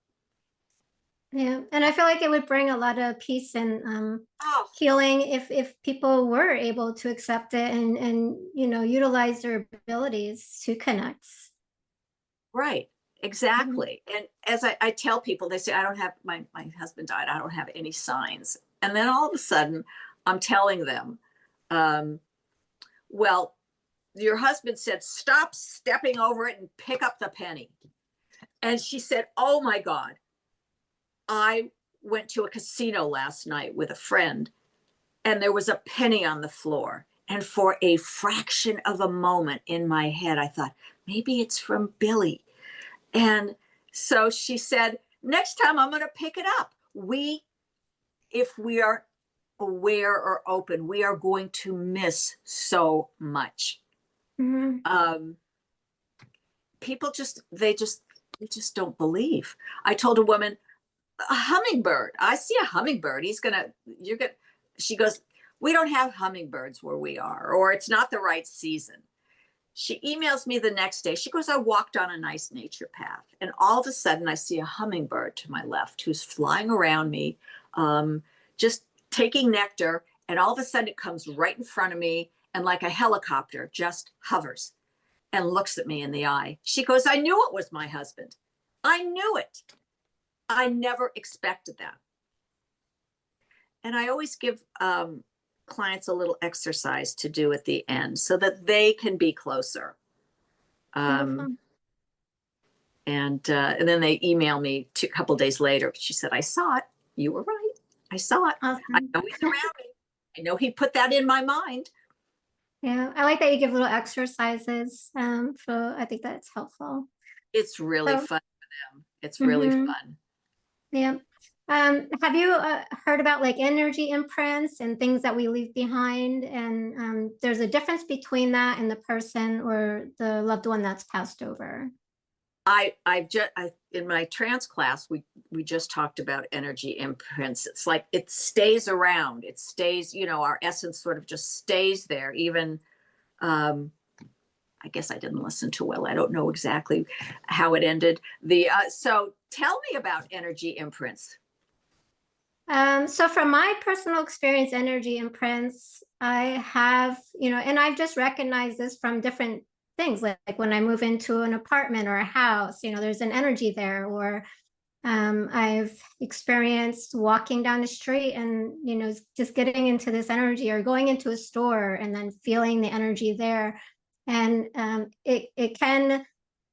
Yeah, and I feel like it would bring a lot of peace and healing if people were able to accept it and utilize their abilities to connect. Right, exactly. And as I tell people, they say, I don't have, my husband died, I don't have any signs. And then all of a sudden, I'm telling them, well, your husband said, stop stepping over it and pick up the penny. And she said, oh my God, I went to a casino last night with a friend, and there was a penny on the floor. And for a fraction of a moment in my head, I thought, maybe it's from Billy. And so she said, next time I'm going to pick it up. We if we are aware or open, we are going to miss so much. Mm-hmm. People they just don't believe. I told a woman, a hummingbird. I see a hummingbird. She goes, we don't have hummingbirds where we are, or it's not the right season. She emails me the next day. She goes, I walked on a nice nature path, and all of a sudden I see a hummingbird to my left who's flying around me, just taking nectar. And all of a sudden it comes right in front of me and like a helicopter just hovers and looks at me in the eye. She goes, I knew it was my husband. I knew it. I never expected that. And I always give clients a little exercise to do at the end so that they can be closer. And then they email me a couple days later. She said, I saw it. You were right. I saw it. Awesome. I know he's around me. I know he put that in my mind. Yeah, I like that you give little exercises. So I think that's helpful. It's really So, fun for them. It's really fun. Yeah. Have you heard about like energy imprints and things that we leave behind? And there's a difference between that and the person or the loved one that's passed over. In my trance class, we just talked about energy imprints. It's like it stays around. It stays, our essence sort of just stays there. Even, I guess I didn't listen too well. I don't know exactly how it ended. So tell me about energy imprints. So from my personal experience, energy imprints, I have, and I've just recognized this from different things, like when I move into an apartment or a house, there's an energy there, or I've experienced walking down the street and, just getting into this energy, or going into a store and then feeling the energy there. And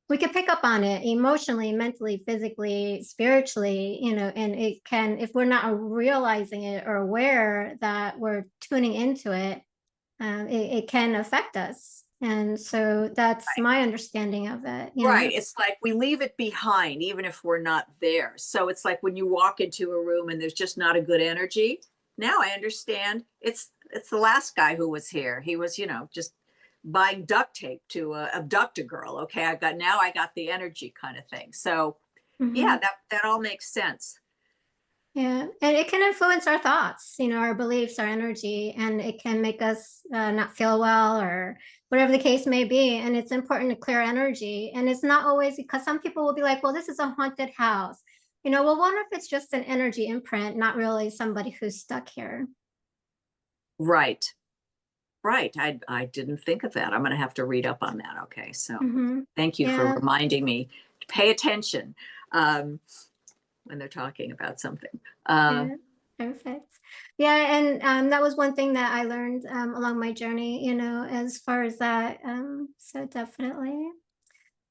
we can pick up on it emotionally, mentally, physically, spiritually, and it can, if we're not realizing it or aware that we're tuning into it, it can affect us. And so that's my understanding of it. Right. It's like we leave it behind, even if we're not there. So it's like when you walk into a room and there's just not a good energy. Now I understand it's the last guy who was here. He was, just buying duct tape to abduct a girl. Okay, I got the energy kind of thing. So yeah, that all makes sense. Yeah, and it can influence our thoughts, our beliefs, our energy, and it can make us not feel well or whatever the case may be. And it's important to clear energy. And it's not always, because some people will be like, well, this is a haunted house. Well, wonder if it's just an energy imprint, not really somebody who's stuck here. Right. Right. I didn't think of that. I'm going to have to read up on that. Okay. So thank you for reminding me to pay attention when they're talking about something. Yeah, perfect. Yeah, and that was one thing that I learned along my journey, as far as that. So definitely.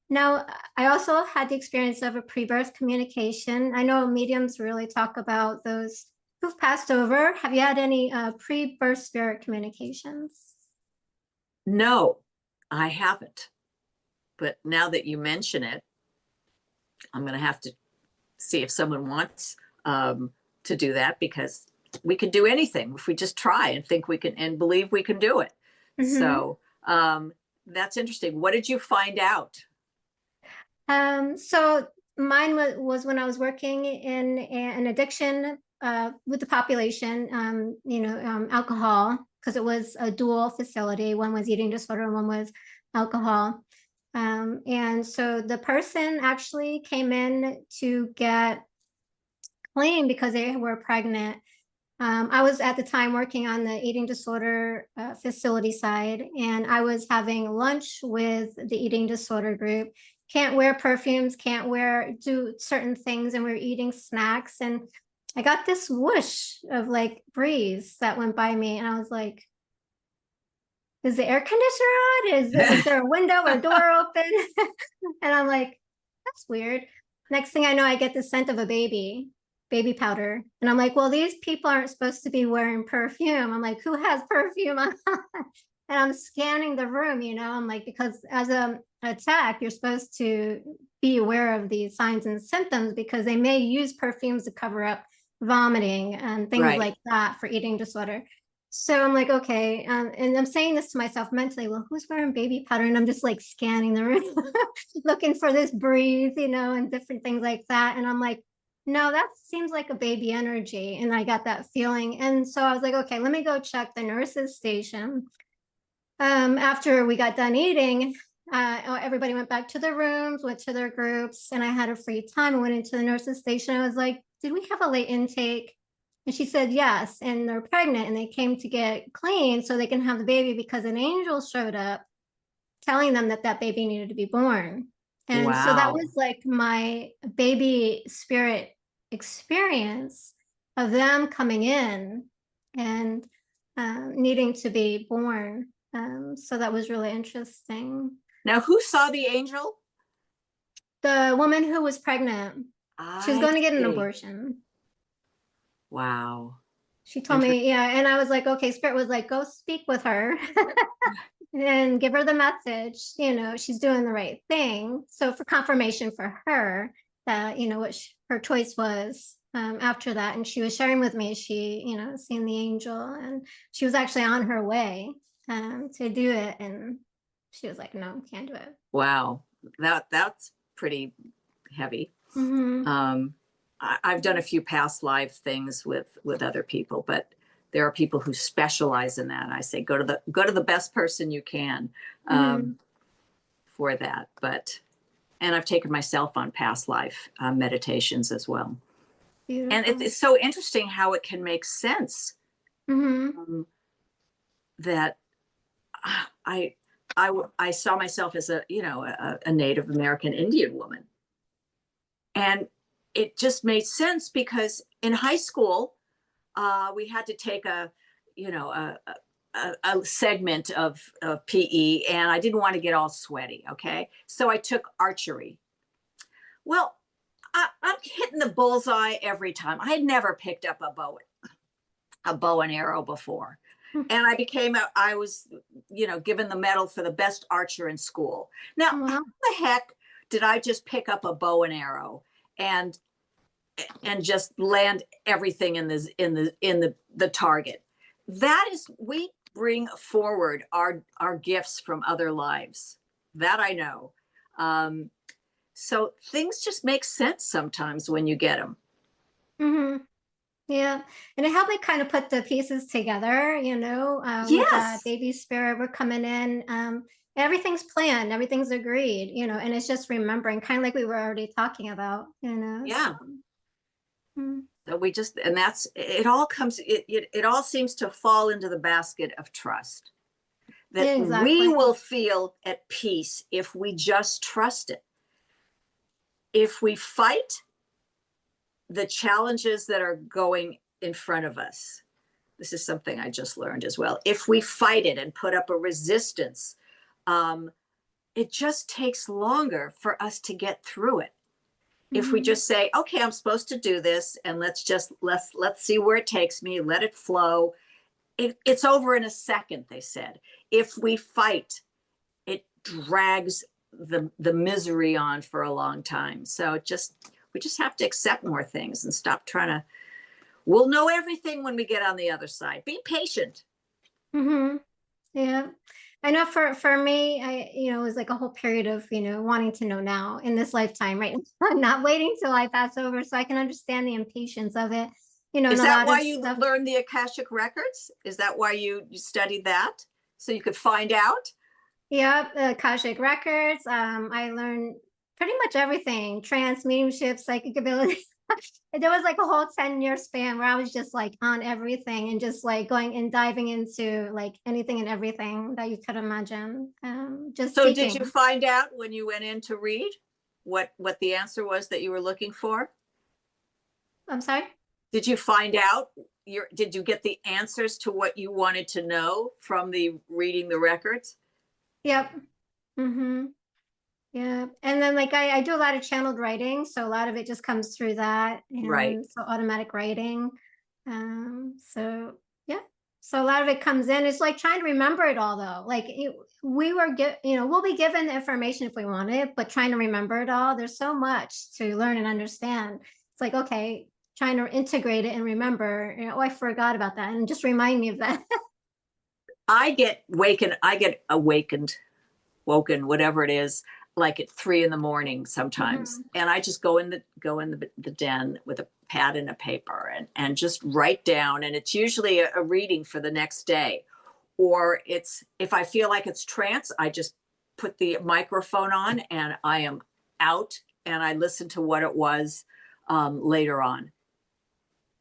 Now, I also had the experience of a pre-birth communication. I know mediums really talk about those who've passed over. Have you had any pre-birth spirit communications? No, I haven't. But now that you mention it, I'm going to have to see if someone wants to do that, because we can do anything if we just try and think we can and believe we can do it. So that's interesting. What did you find out? So mine was when I was working in an addiction with the population, alcohol, because it was a dual facility. One was eating disorder and one was alcohol. And so the person actually came in to get clean because they were pregnant. I was at the time working on the eating disorder facility side, and I was having lunch with the eating disorder group. Can't wear perfumes, can't do certain things, and we were eating snacks. And I got this whoosh of like breeze that went by me, and I was like, is the air conditioner on? Is there a window or a door open? And I'm like, that's weird. Next thing I know, I get the scent of a baby powder. And I'm like, well, these people aren't supposed to be wearing perfume. I'm like, who has perfume on? And I'm scanning the room, I'm like, because as a tech, you're supposed to be aware of these signs and symptoms because they may use perfumes to cover up vomiting and things Right. like that for eating disorder. So I'm like, okay, and I'm saying this to myself mentally, well, who's wearing baby powder? And I'm just like scanning the room, looking for this breeze, and different things like that. And I'm like, no, that seems like a baby energy. And I got that feeling. And so I was like, okay, let me go check the nurse's station. After we got done eating, everybody went back to their rooms, went to their groups, and I had a free time. I went into the nurse's station. I was like, did we have a late intake? And she said, yes. And they're pregnant and they came to get clean so they can have the baby because an angel showed up telling them that that baby needed to be born. And so that Wow. was like my baby spirit experience of them coming in and needing to be born. So that was really interesting. Now, who saw the angel? The woman who was pregnant, she was I going to get an see. abortion. Wow. She told Interesting. me, yeah, and I was like, okay, Spirit was like, go speak with her and give her the message, she's doing the right thing. So for confirmation for her that, what her choice was after that. And she was sharing with me, she, seen the angel and she was actually on her way to do it. And she was like, no, can't do it. Wow. That's pretty heavy. Mm-hmm. I've done a few past life things with other people, but there are people who specialize in that. I say go to the best person you can Mm-hmm. for that. And I've taken myself on past life meditations as well. And Beautiful. it's so interesting how it can make sense Mm-hmm. that I I saw myself as a Native American Indian woman, and it just made sense because in high school we had to take a you know a segment of PE, and I didn't want to get all sweaty. Okay, so I took archery. Well, I'm hitting the bullseye every time. I had never picked up a bow and arrow before. And I was, given the medal for the best archer in school. Now, how Wow. the heck did I just pick up a bow and arrow and just land everything in the target? That is, we bring forward our gifts from other lives. That I know. So things just make sense sometimes when you get them. Mm-hmm. Yeah. And it helped me kind of put the pieces together, with that Yes. baby spirit. We're coming in. Everything's planned, everything's agreed, and it's just remembering, kind of like we were already talking about, So, Yeah. mm, So we just, and that's, it all comes, it all seems to fall into the basket of trust, that we exactly. will feel at peace if we just trust it. If we fight the challenges that are going in front of us, this is something I just learned as well. If we fight it and put up a resistance, um, it just takes longer for us to get through it. If we Mm-hmm. just say, okay, I'm supposed to do this, and let's see where it takes me, let it flow. It's over in a second, they said. If we fight, it drags the misery on for a long time. So we just have to accept more things and stop trying to. We'll know everything when we get on the other side. Be patient. Mm-hmm. Yeah. I know for me, it was like a whole period of, wanting to know now in this lifetime, right? I'm not waiting till I pass over so I can understand the impatience of it, and Is a that lot why of you stuff. learned the Akashic records? Is that why you studied that? So you could find out? Yep, Akashic Records. I learned pretty much everything, trance, mediumship, psychic ability. There was like a whole 10-year span where I was just like on everything and just like going and diving into like anything and everything that you could imagine. Just So did you seeking. find out when you went in to read what the answer was that you were looking for? I'm sorry? Did you find out did you get the answers to what you wanted to know from the reading the records? Yep. Mm-hmm. Yeah. And then like I do a lot of channeled writing, so a lot of it just comes through that. Right. And so automatic writing. So yeah. So a lot of it comes in. It's like trying to remember it all though. Like we were we'll be given the information if we want it, but trying to remember it all, there's so much to learn and understand. It's like, okay, trying to integrate it and remember, oh, I forgot about that, and just remind me of that. I get awakened, woken, whatever it is, like at 3 in the morning sometimes. Mhm. And I just go in the den with a pad and a paper and just write down. And it's usually a reading for the next day. Or it's, if I feel like it's trance, I just put the microphone on and I am out and I listen to what it was later on.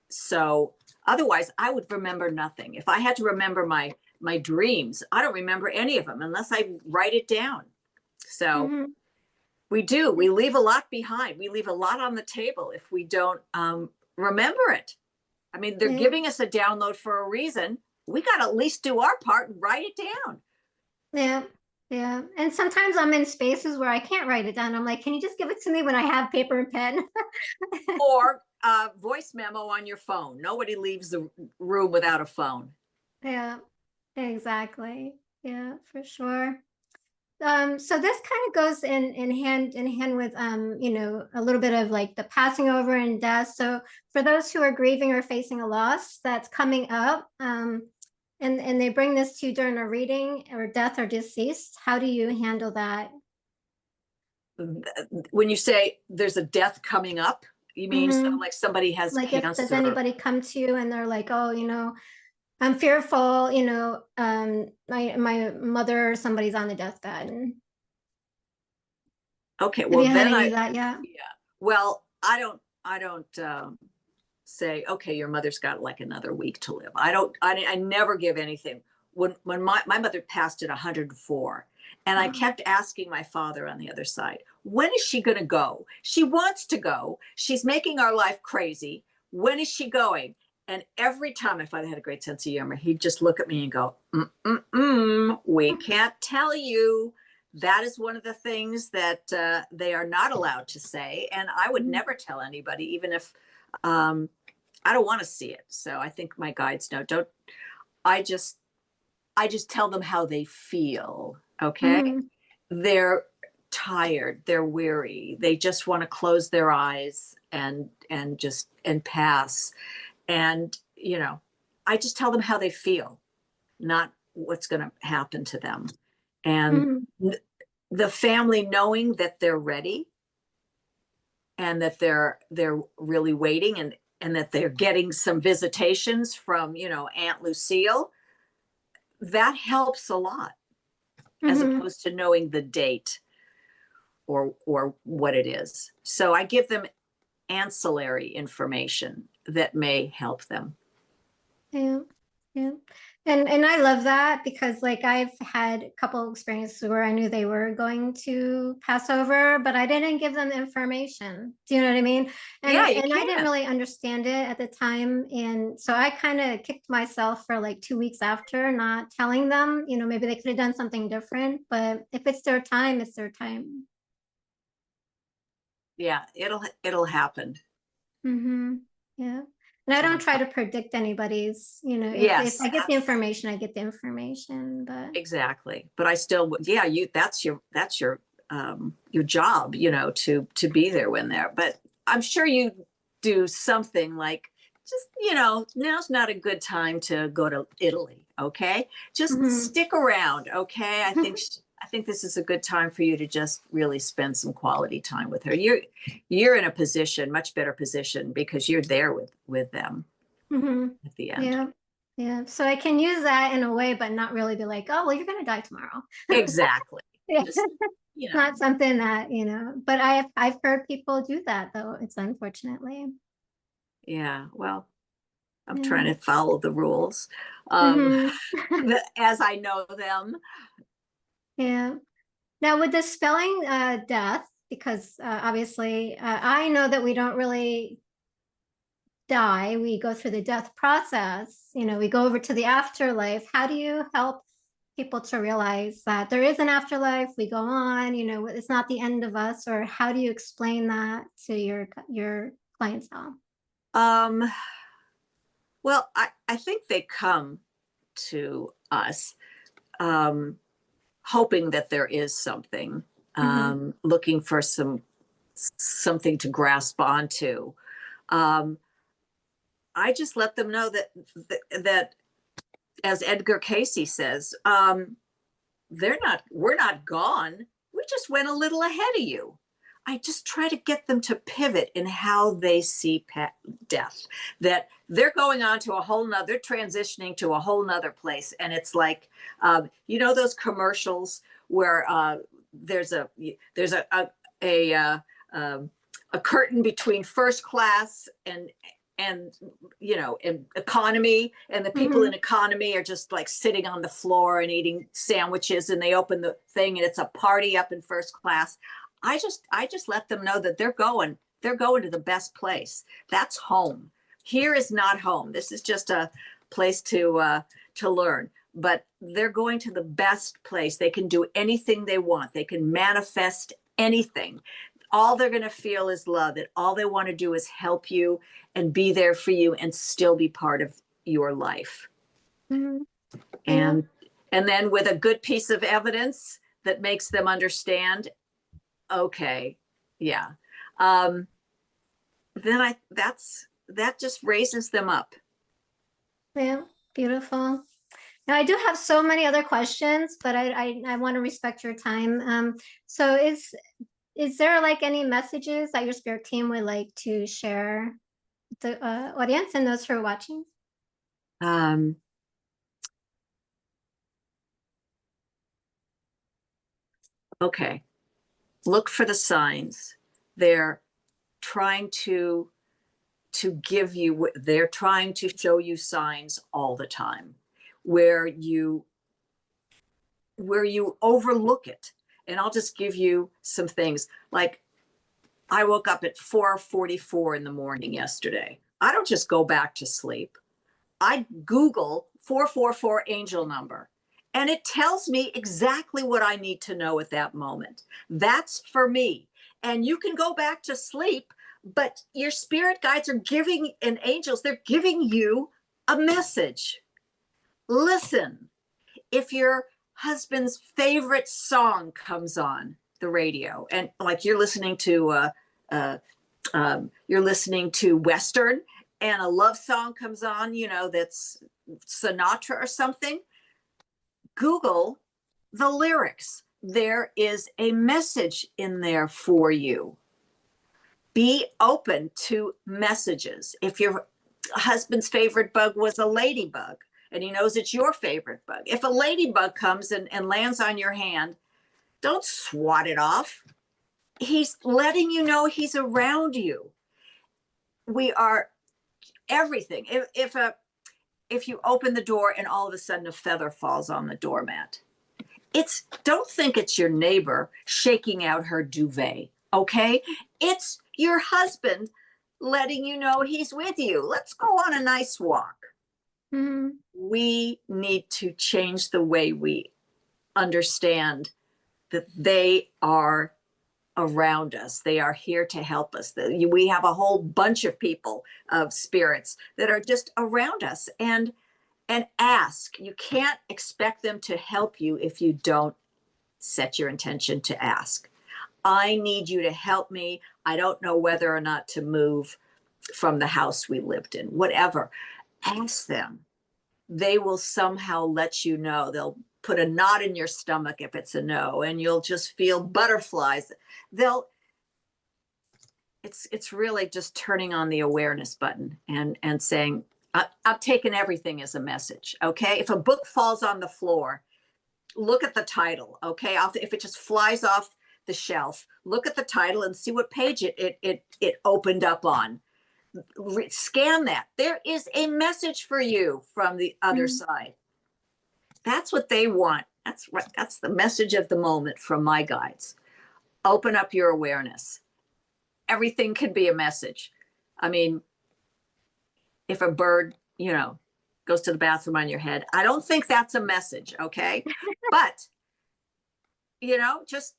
So otherwise I would remember nothing. If I had to remember my dreams, I don't remember any of them unless I write it down. So Mhm. we leave a lot behind. We leave a lot on the table if we don't remember it. I mean, they're Yeah. giving us a download for a reason. We got to at least do our part and write it down. Yeah. Yeah. And sometimes I'm in spaces where I can't write it down. I'm like, can you just give it to me when I have paper and pen? Or voice memo on your phone. Nobody leaves the room without a phone. Yeah, exactly. Yeah, for sure. So this kind of goes in hand with a little bit of like the passing over and death. So for those who are grieving or facing a loss that's coming up, and they bring this to you during a reading or death or deceased, how do you handle that? When you say there's a death coming up, you mean so Hmm. like somebody has Like if does cancer? anybody come to you and they're like, oh, I'm fearful, my mother or somebody's on the deathbed. Okay, Have well you had then any I of that yet? yeah. Well, I don't say, okay, your mother's got like another week to live. I never give anything. When my mother passed at 104, and I Oh. kept asking my father on the other side, when is she going to go? She wants to go. She's making our life crazy. When is she going? And every time my father had a great sense of humor, he'd just look at me and go, we can't tell you. That is one of the things that they are not allowed to say. And I would Mhm. never tell anybody, even if um, I don't want to see it. So I think my guides know. Don't I just I just tell them how they feel. Okay. Mhm. They're tired, they're weary, they just want to close their eyes and pass. And I just tell them how they feel, not what's going to happen to them. And Mhm. the family knowing that they're ready and that they're really waiting and that they're getting some visitations from Aunt Lucille, that helps a lot as Mhm. opposed to knowing the date or what it is. So I give them ancillary information that may help them. Yeah. Yeah. And I love that because like I've had a couple experiences where I knew they were going to pass over, but I didn't give them the information. Do you know what I mean? And Yeah, you and I didn't can. really understand it at the time. And so I kind of kicked myself for like 2 weeks after not telling them, maybe they could have done something different, but if it's their time, it's their time. Yeah, it'll happen. Mm-hmm. Yeah. And I don't So try to predict anybody's, if yes, I get the information, I get the information. But exactly. But I still, yeah, you that's your job, to be there when they're. But I'm sure you do something like just, now's not a good time to go to Italy, okay? Just mhm. stick around, okay? I think this is a good time for you to just really spend some quality time with her. You're in a position, much better position because you're there with them Mhm. at the end. Yeah. Yeah. So I can use that in a way, but not really be like, oh, well, you're gonna die tomorrow. Exactly. Yeah. Just, Not something that, but I've heard people do that though. It's unfortunately. yeah, well, I'm Yeah. trying to follow the rules um, Hmm. as I know them. Yeah. Now with the spelling death, because obviously I know that we don't really die, we go through the death process, we go over to the afterlife. How do you help people to realize that there is an afterlife, we go on, it's not the end of us, or how do you explain that to your clientele? Um, well, I think they come to us um, hoping that there is something, Mm-hmm. looking for something to grasp onto. Um, I just let them know that as Edgar Casey says, we're not gone. We just went a little ahead of you. I just try to get them to pivot in how they see death, that they're going on to they're transitioning to a whole nother place. And it's like, those commercials where there's a curtain between first class and in economy, and the people in economy are just like sitting on the floor and eating sandwiches, and they open the thing and it's a party up in first class. I just let them know that they're going to the best place. That's home. Here is not home. This is just a place to learn, but they're going to the best place. They can do anything they want. They can manifest anything. All they're going to feel is love. And all they want to do is help you and be there for you and still be part of your life. Mm-hmm. And then with a good piece of evidence that makes them understand, okay, yeah. Then that just raises them up. Yeah, beautiful. Now, I do have so many other questions, but I want to respect your time. So is there like any messages that your spirit team would like to share with the audience and those who are watching? Okay. Look for the signs. They're trying to they're trying to show you signs all the time where you overlook it. And I'll just give you some things. Like, I woke up at 4:44 in the morning yesterday. I don't just go back to sleep. I Google 444 angel number, and it tells me exactly what I need to know at that moment. That's for me. And you can go back to sleep, but your spirit guides and angels, they're giving you a message. Listen. If your husband's favorite song comes on the radio, and like you're listening to Western, and a love song comes on, that's Sinatra or something, Google the lyrics. There is a message in there for you. Be open to messages. If your husband's favorite bug was a ladybug, and he knows it's your favorite bug, if a ladybug comes and lands on your hand, don't swat it off. He's letting you know he's around you. We are everything. If you open the door and all of a sudden a feather falls on the doormat, don't think it's your neighbor shaking out her duvet, okay? It's your husband letting you know he's with you. Let's go on a nice walk. Mm-hmm. We need to change the way we understand that they are around us. They are here to help us. We have a whole bunch of people, of spirits, that are just around us. And ask. You can't expect them to help you if you don't set your intention to ask. I need you to help me. I don't know whether or not to move from the house we lived in, whatever. Ask them. They will somehow let you know. They'll put a knot in your stomach if it's a no, and you'll just feel butterflies. It's really just turning on the awareness button and saying, I'm taking everything as a message, okay? If a book falls on the floor, look at the title, okay? If it just flies off the shelf, look at the title and see what page it opened up on. Scan that. There is a message for you from the other side. That's what they want. That's the message of the moment from my guides. Open up your awareness. Everything can be a message. I mean, if a bird, goes to the bathroom on your head, I don't think that's a message, okay? But, just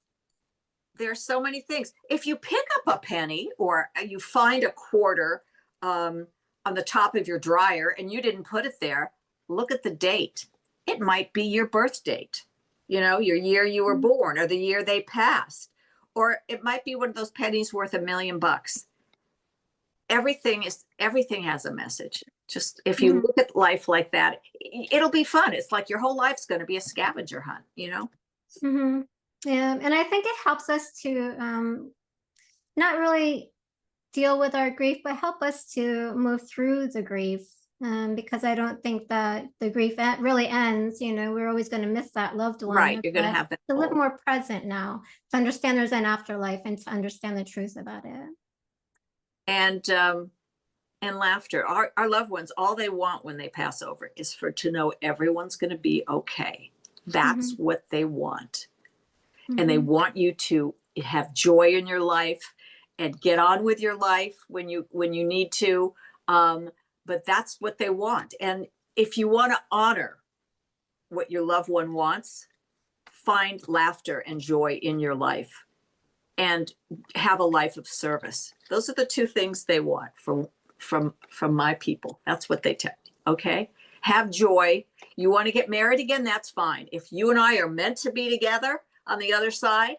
there's so many things. If you pick up a penny or you find a quarter on the top of your dryer and you didn't put it there, look at the date. It might be your birth date, your year you were born or the year they passed. Or it might be one of those pennies worth $1 million. everything has a message. Just if you Mhm. look at life like that, it'll be fun. It's like your whole life's going to be a scavenger hunt, you know? Mhm. Yeah, and I think it helps us to not really deal with our grief, but help us to move through the grief. Because I don't think that the grief really ends. You know, we're always going to miss that loved Right. one, You're going to but have that to live whole, more present now, to understand there's an afterlife and to understand the truth about it. and, um, and laughter. Our loved ones, all they want when they pass over is for to know everyone's going to be okay. That's Hmm. what they want. And they Hmm. want you to have joy in your life and get on with your life when you need to. But that's what they want. And if you want to honor what your loved one wants, find laughter and joy in your life and have a life of service. Those are the two things they want from my people. That's what they tell me. Okay? Have joy. You want to get married again? That's fine. If you and I are meant to be together on the other side,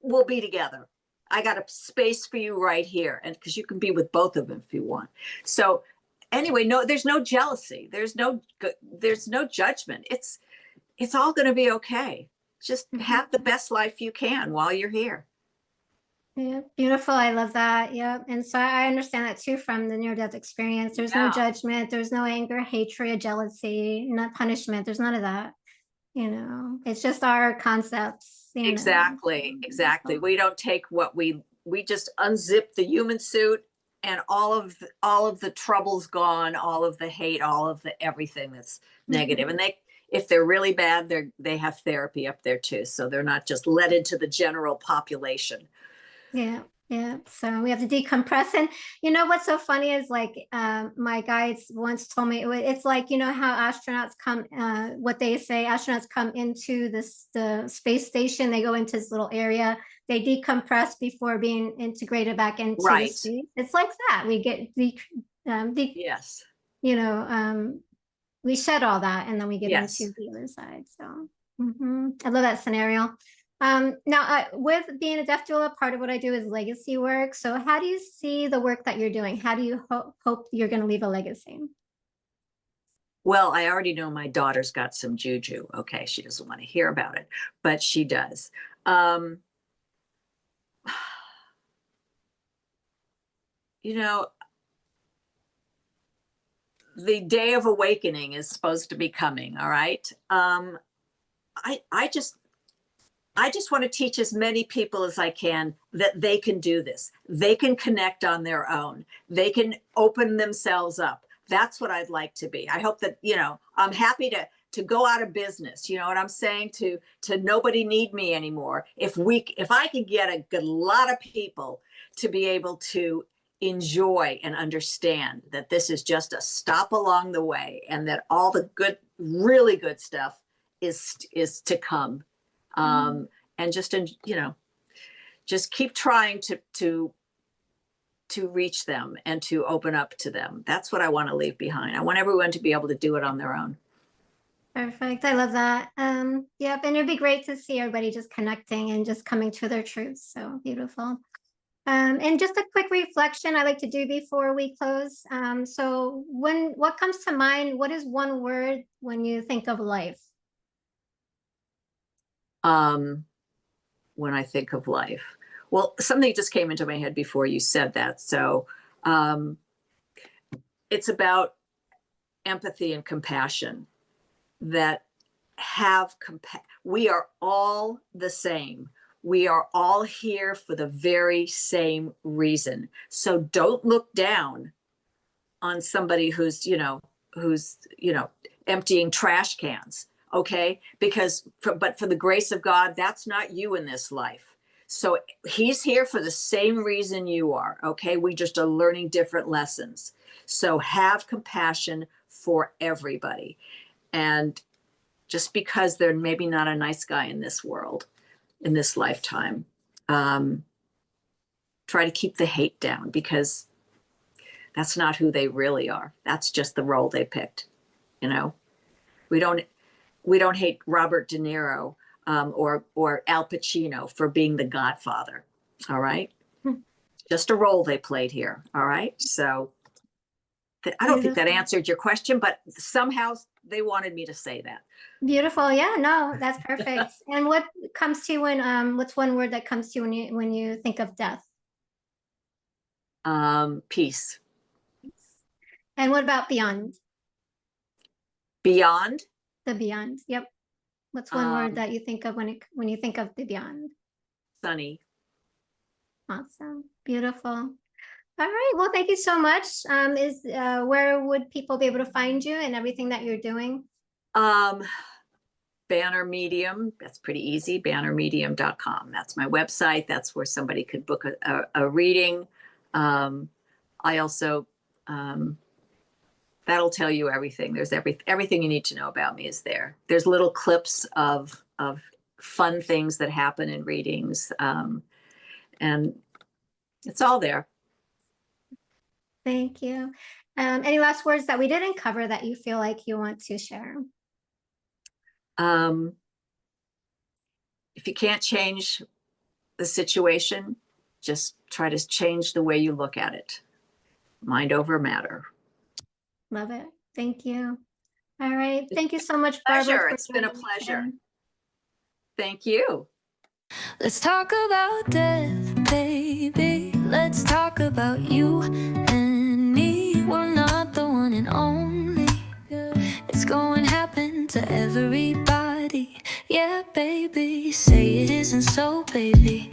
we'll be together. I got a space for you right here, and because you can be with both of them if you want. So anyway, no, there's no jealousy. There's no judgment. It's all going to be okay. Just Hmm. have the best life you can while you're here. Yeah, beautiful. I love that. Yep. And so I understand that too from the near-death experience. There's no Yeah, judgment, there's no anger, hatred, jealousy, not punishment. There's none of that. You know, it's just our concepts, you know. exactly, exactly. We don't take what we just unzip the human suit, and all of the trouble's gone, all of the hate, all of the everything that's Mhm. negative. And they, if they're really bad, they have therapy up there too, so they're not just let into the general population. Yeah, yeah. So we have to decompress. And you know what's so funny is like my guides once told me it's like, you know how astronauts come what they say, astronauts come into the space station, they go into this little area, they decompress before being integrated back into the Right. space. It's like that. We get the Yes. you know, we shed all that and then we get Yes. into the other side. So I love that scenario. Now, with being a deaf doula, part of what I do is legacy work. So, how do you see the work that you're doing? How do you hope you're going to leave a legacy? Well, I already know my daughter's got some juju. Okay, she doesn't want to hear about it, but she does. Um, you know, the day of awakening is supposed to be coming. All right. I I just I just want to teach as many people as I can that they can do this. They can connect on their own. They can open themselves up. That's what I'd like to be. I hope that, I'm happy to go out of business. You know what I'm saying? To nobody need me anymore. If I can get a good lot of people to be able to enjoy and understand that this is just a stop along the way and that all the good, really good stuff is to come. Mm. And just keep trying to reach them and to open up to them. That's what I want to leave behind. I want everyone to be able to do it on their own. Perfect. I love that. Yep. And it'd be great to see everybody just connecting and just coming to their truths. So beautiful. And just a quick reflection I like to do before we close. So what comes to mind? What is one word when you think of life? um, when I think of life. Well, something just came into my head before you said that. So um, it's about empathy and compassion, that we are all the same. We are all here for the very same reason. So don't look down on somebody who's emptying trash cans. Okay, but for the grace of God, that's not you in this life. So he's here for the same reason you are. Okay, we just are learning different lessons. So have compassion for everybody. And just because they're maybe not a nice guy in this world, in this lifetime, um, try to keep the hate down, because that's not who they really are. That's just the role they picked. You know, we don't we don't hate Robert De Niro, or Al Pacino for being the Godfather. All right, just a role they played here. All right. So I don't think that Beautiful. answered your question, but somehow they wanted me to say that. Beautiful. Yeah, no, that's perfect. And what comes to you when what's one word that comes to you when you think of death? Peace. And what about beyond? Beyond. The beyond. Yep. What's one word that you think of when you think of the beyond? Sunny. Awesome. Beautiful. All right. Well, thank you so much. Where would people be able to find you and everything that you're doing? Banner Medium. That's pretty easy. Bannermedium.com. That's my website. That's where somebody could book a reading. I also, that'll tell you everything. There's everything you need to know about me is there. There's little clips of fun things that happen in readings. And it's all there. Thank you. Any last words that we didn't cover that you feel like you want to share? If you can't change the situation, just try to change the way you look at it. Mind over matter. Love it. Thank you. All right. Thank you so much, Barbara. It's been a pleasure. Thank you. Let's talk about death, baby. Let's talk about you and me. We're not the one and only. It's going to happen to everybody. Yeah, baby. Say it isn't so, baby.